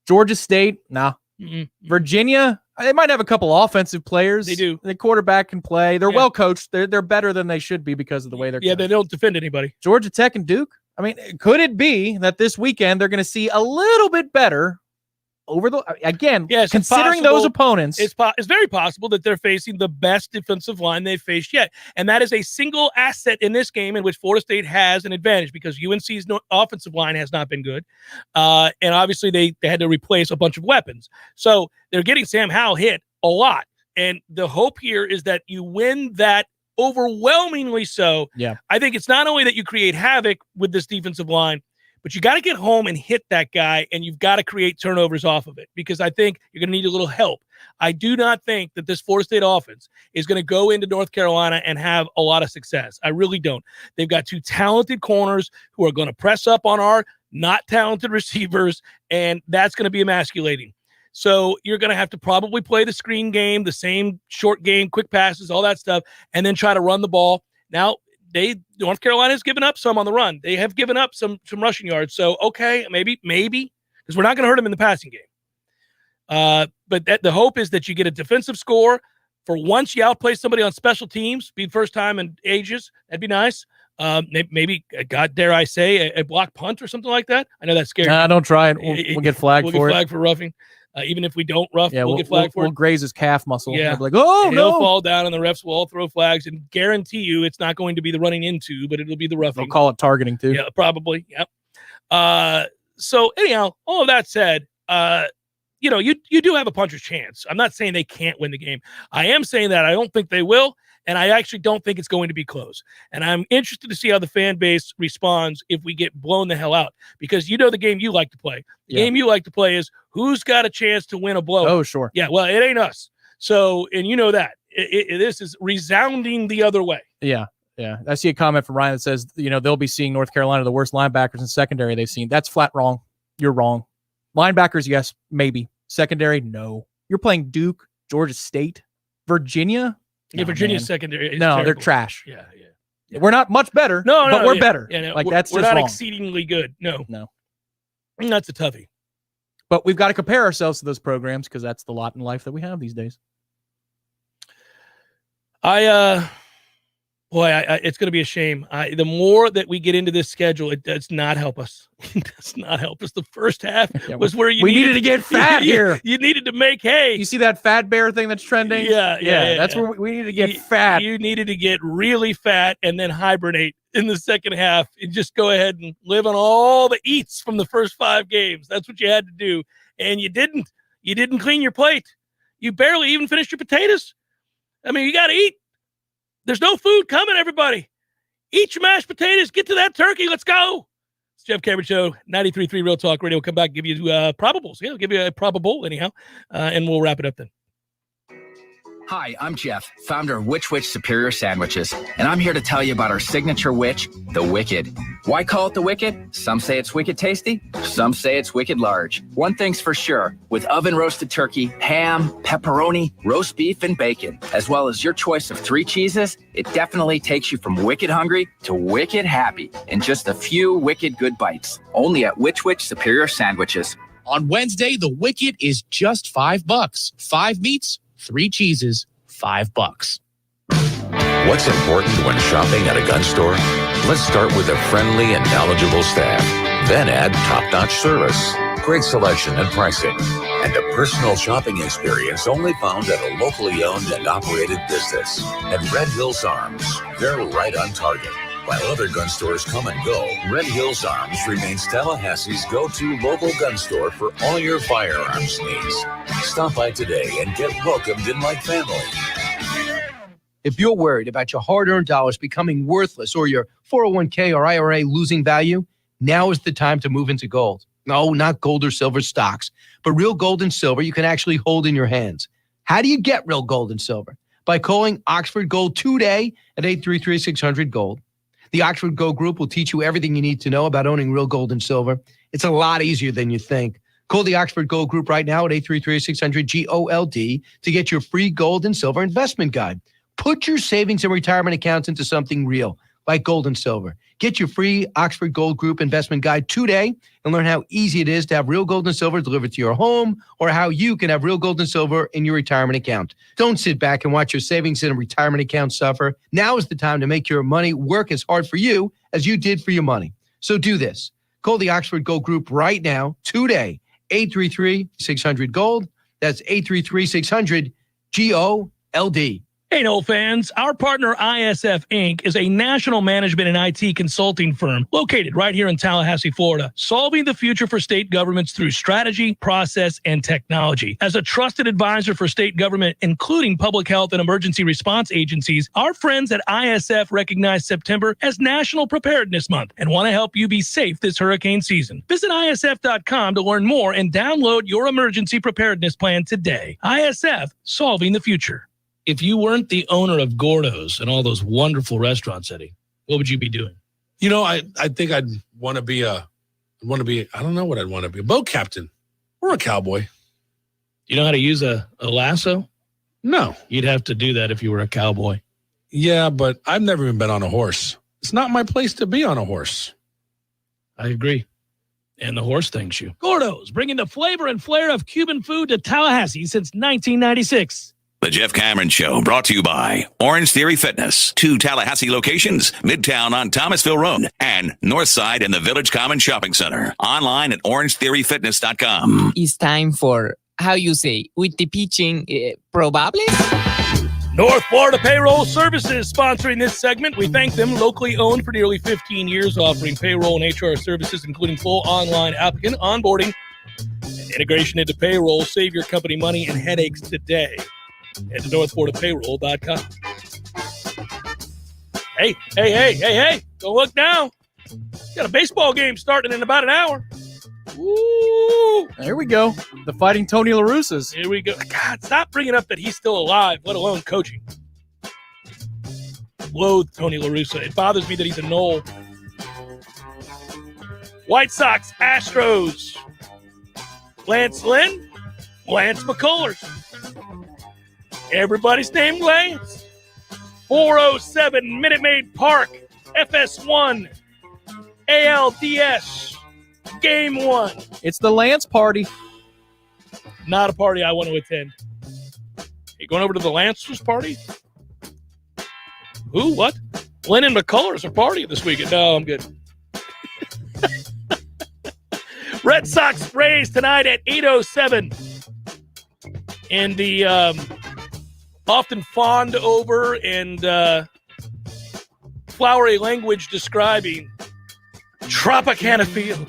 Georgia State, nah. Virginia, they might have a couple offensive players. They do. The quarterback can play. They're well coached. They're better than they should be because of the way they're coached. They don't defend anybody. Georgia Tech and Duke. I mean, could it be that this weekend they're going to see a little bit better over the considering those opponents? It's very possible that they're facing the best defensive line they've faced yet, and that is a single asset in this game in which Florida State has an advantage because UNC's offensive line has not been good, and obviously they had to replace a bunch of weapons, so they're getting Sam Howell hit a lot, and the hope here is that you win that overwhelmingly. So I think it's not only that you create havoc with this defensive line, but you got to get home and hit that guy, and you've got to create turnovers off of it because I think you're going to need a little help. I do not think that this Florida State offense is going to go into North Carolina and have a lot of success. I really don't. They've got 2 talented corners who are going to press up on our not talented receivers, and that's going to be emasculating. So you're going to have to probably play the screen game, the same short game, quick passes, all that stuff, and then try to run the ball. Now, North Carolina has given up some on the run. They have given up some rushing yards. So, okay, maybe, because we're not going to hurt them in the passing game. But the hope is that you get a defensive score for once you outplay somebody on special teams, be the first time in ages. That'd be nice. Maybe, God, dare I say, a block punt or something like that. I know that's scary. Nah, don't try it. We'll get flagged for it. We'll get flagged for roughing. Even if we don't rough, we'll get flagged for it. We'll graze his calf muscle. Yeah. We'll be like, oh, and no. He'll fall down, and the refs will all throw flags, and guarantee you it's not going to be the running into, but it'll be the roughing. They'll call it targeting, too. Yeah, probably. Yep. So, anyhow, all of that said, you do have a puncher's chance. I'm not saying they can't win the game. I am saying that I don't think they will, and I actually don't think it's going to be close. And I'm interested to see how the fan base responds if we get blown the hell out, because the game you like to play. The game you like to play is who's got a chance to win a blowout. Oh, sure. Yeah, well, it ain't us. So, and you know that. This is resounding the other way. Yeah. I see a comment from Ryan that says, they'll be seeing North Carolina the worst linebackers in secondary they've seen. That's flat wrong. You're wrong. Linebackers, yes, maybe. Secondary, no. You're playing Duke, Georgia State, Virginia. Yeah, Virginia's secondary. No, terrible. they're trash. Yeah. We're not much better, but we're better. Yeah, no, we're not wrong. exceedingly good. No. That's a toughie. But we've got to compare ourselves to those programs because that's the lot in life that we have these days. It's going to be a shame. The more that we get into this schedule, it does not help us. It does not help us. The first half was where we needed to get fat here. You needed to make hay. You see that fat bear thing that's trending? Yeah. That's where we needed to get fat. You needed to get really fat and then hibernate in the second half and just go ahead and live on all the eats from the first 5 games. That's what you had to do. And you didn't. You didn't clean your plate. You barely even finished your potatoes. I mean, you got to eat. There's no food coming, everybody. Eat your mashed potatoes. Get to that turkey. Let's go. It's Jeff Cameron Show, 93.3 Real Talk Radio. We'll come back and give you probables. Yeah, we'll give you a probable anyhow, and we'll wrap it up then. Hi, I'm Jeff, founder of Which Superior Sandwiches, and I'm here to tell you about our signature witch, the Wicked. Why call it the Wicked? Some say it's wicked tasty, some say it's wicked large. One thing's for sure, with oven-roasted turkey, ham, pepperoni, roast beef, and bacon, as well as your choice of 3 cheeses, it definitely takes you from wicked hungry to wicked happy in just a few wicked good bites. Only at Which Superior Sandwiches. On Wednesday, the Wicked is just $5. 5 meats, 3 cheeses, $5. What's important when shopping at a gun store? Let's start with a friendly and knowledgeable staff. Then add top-notch service, great selection and pricing, and a personal shopping experience only found at a locally owned and operated business. At Red Hills Arms, they're right on target. While other gun stores come and go, Red Hills Arms remains Tallahassee's go-to local gun store for all your firearms needs. Stop by today and get welcomed in like family. If you're worried about your hard-earned dollars becoming worthless or your 401k or IRA losing value, now is the time to move into gold. No, not gold or silver stocks, but real gold and silver you can actually hold in your hands. How do you get real gold and silver? By calling Oxford Gold today at 833-600-GOLD. The Oxford Gold Group will teach you everything you need to know about owning real gold and silver. It's a lot easier than you think. Call the Oxford Gold Group right now at 833-600-GOLD to get your free gold and silver investment guide. Put your savings and retirement accounts into something real, like gold and silver. Get your free Oxford Gold Group investment guide today and learn how easy it is to have real gold and silver delivered to your home, or how you can have real gold and silver in your retirement account. Don't sit back and watch your savings and retirement account suffer. Now is the time to make your money work as hard for you as you did for your money. So do this. Call the Oxford Gold Group right now, today, 833-600-GOLD. That's 833-600-GOLD. Hey, Nole fans, our partner ISF Inc. is a national management and IT consulting firm located right here in Tallahassee, Florida, solving the future for state governments through strategy, process, and technology. As a trusted advisor for state government, including public health and emergency response agencies, our friends at ISF recognize September as National Preparedness Month and want to help you be safe this hurricane season. Visit ISF.com to learn more and download your emergency preparedness plan today. ISF, solving the future. If you weren't the owner of Gordo's and all those wonderful restaurants, Eddie, what would you be doing? You know, I think I'd want to be I don't know what I'd want to be, a boat captain or a cowboy. You know how to use a lasso? No. You'd have to do that if you were a cowboy. Yeah, but I've never even been on a horse. It's not my place to be on a horse. I agree. And the horse thanks you. Gordo's, bringing the flavor and flair of Cuban food to Tallahassee since 1996. The Jeff Cameron Show, brought to you by Orange Theory Fitness. 2 Tallahassee locations, Midtown on Thomasville Road and Northside in the Village Common Shopping Center. Online at orangetheoryfitness.com. It's time for, how you say, with the pitching, probably? North Florida Payroll Services sponsoring this segment. We thank them, locally owned for nearly 15 years, offering payroll and HR services, including full online applicant onboarding and integration into payroll. Save your company money and headaches today. Head to northfloridapayroll.com. Hey. Don't look now. Got a baseball game starting in about an hour. Woo! There we go. The Fighting Tony La Russas. Here we go. God, stop bringing up that he's still alive, let alone coaching. Loathe Tony La Russa. It bothers me that he's a Nole. White Sox, Astros. Lance Lynn, Lance McCullers. Everybody's named Lance. 407 Minute Maid Park, FS1, ALDS, Game 1. It's the Lance party. Not a party I want to attend. You going over to the Lance's party? Who? What? Lynn and McCullers are partying this weekend. No, I'm good. Red Sox Rays tonight at 8:07 in the often fawned over and flowery language describing Tropicana Field.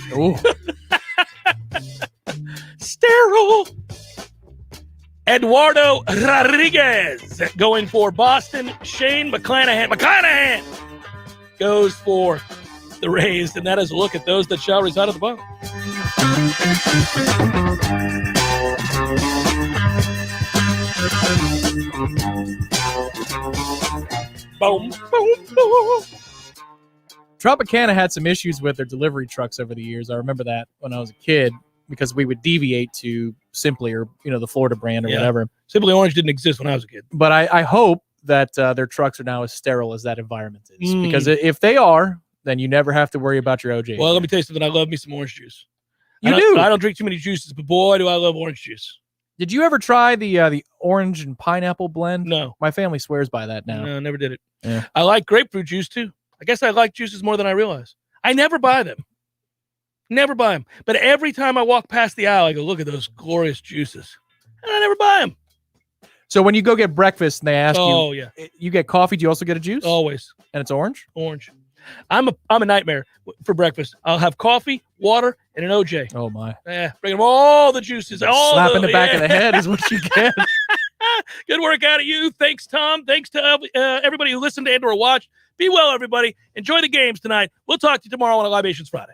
Sterile. Eduardo Rodriguez going for Boston. Shane McClanahan goes for the Rays, and that is a look at those that shall reside at the bottom. Boom, boom, boom. Tropicana had some issues with their delivery trucks over the years. I remember that when I was a kid, because we would deviate to Simply or, the Florida brand or whatever. Simply Orange didn't exist when I was a kid. But I hope that their trucks are now as sterile as that environment is. Because if they are, then you never have to worry about your OJ. Well, let me tell you something. I love me some orange juice. I don't drink too many juices, but boy, do I love orange juice. Did you ever try the orange and pineapple blend? No. My family swears by that now. No, never did it. Yeah. I like grapefruit juice, too. I guess I like juices more than I realize. I never buy them. Never buy them. But every time I walk past the aisle, I go, look at those glorious juices. And I never buy them. So when you go get breakfast and they ask you, you get coffee, do you also get a juice? Always. And it's orange? Orange. I'm a nightmare for breakfast. I'll have coffee, water, and an OJ. Oh, my. Yeah, bring them all the juices. Slap in the back of the head is what you get. Good work out of you. Thanks, Tom. Thanks to everybody who listened and or watched. Be well, everybody. Enjoy the games tonight. We'll talk to you tomorrow on Libations Friday.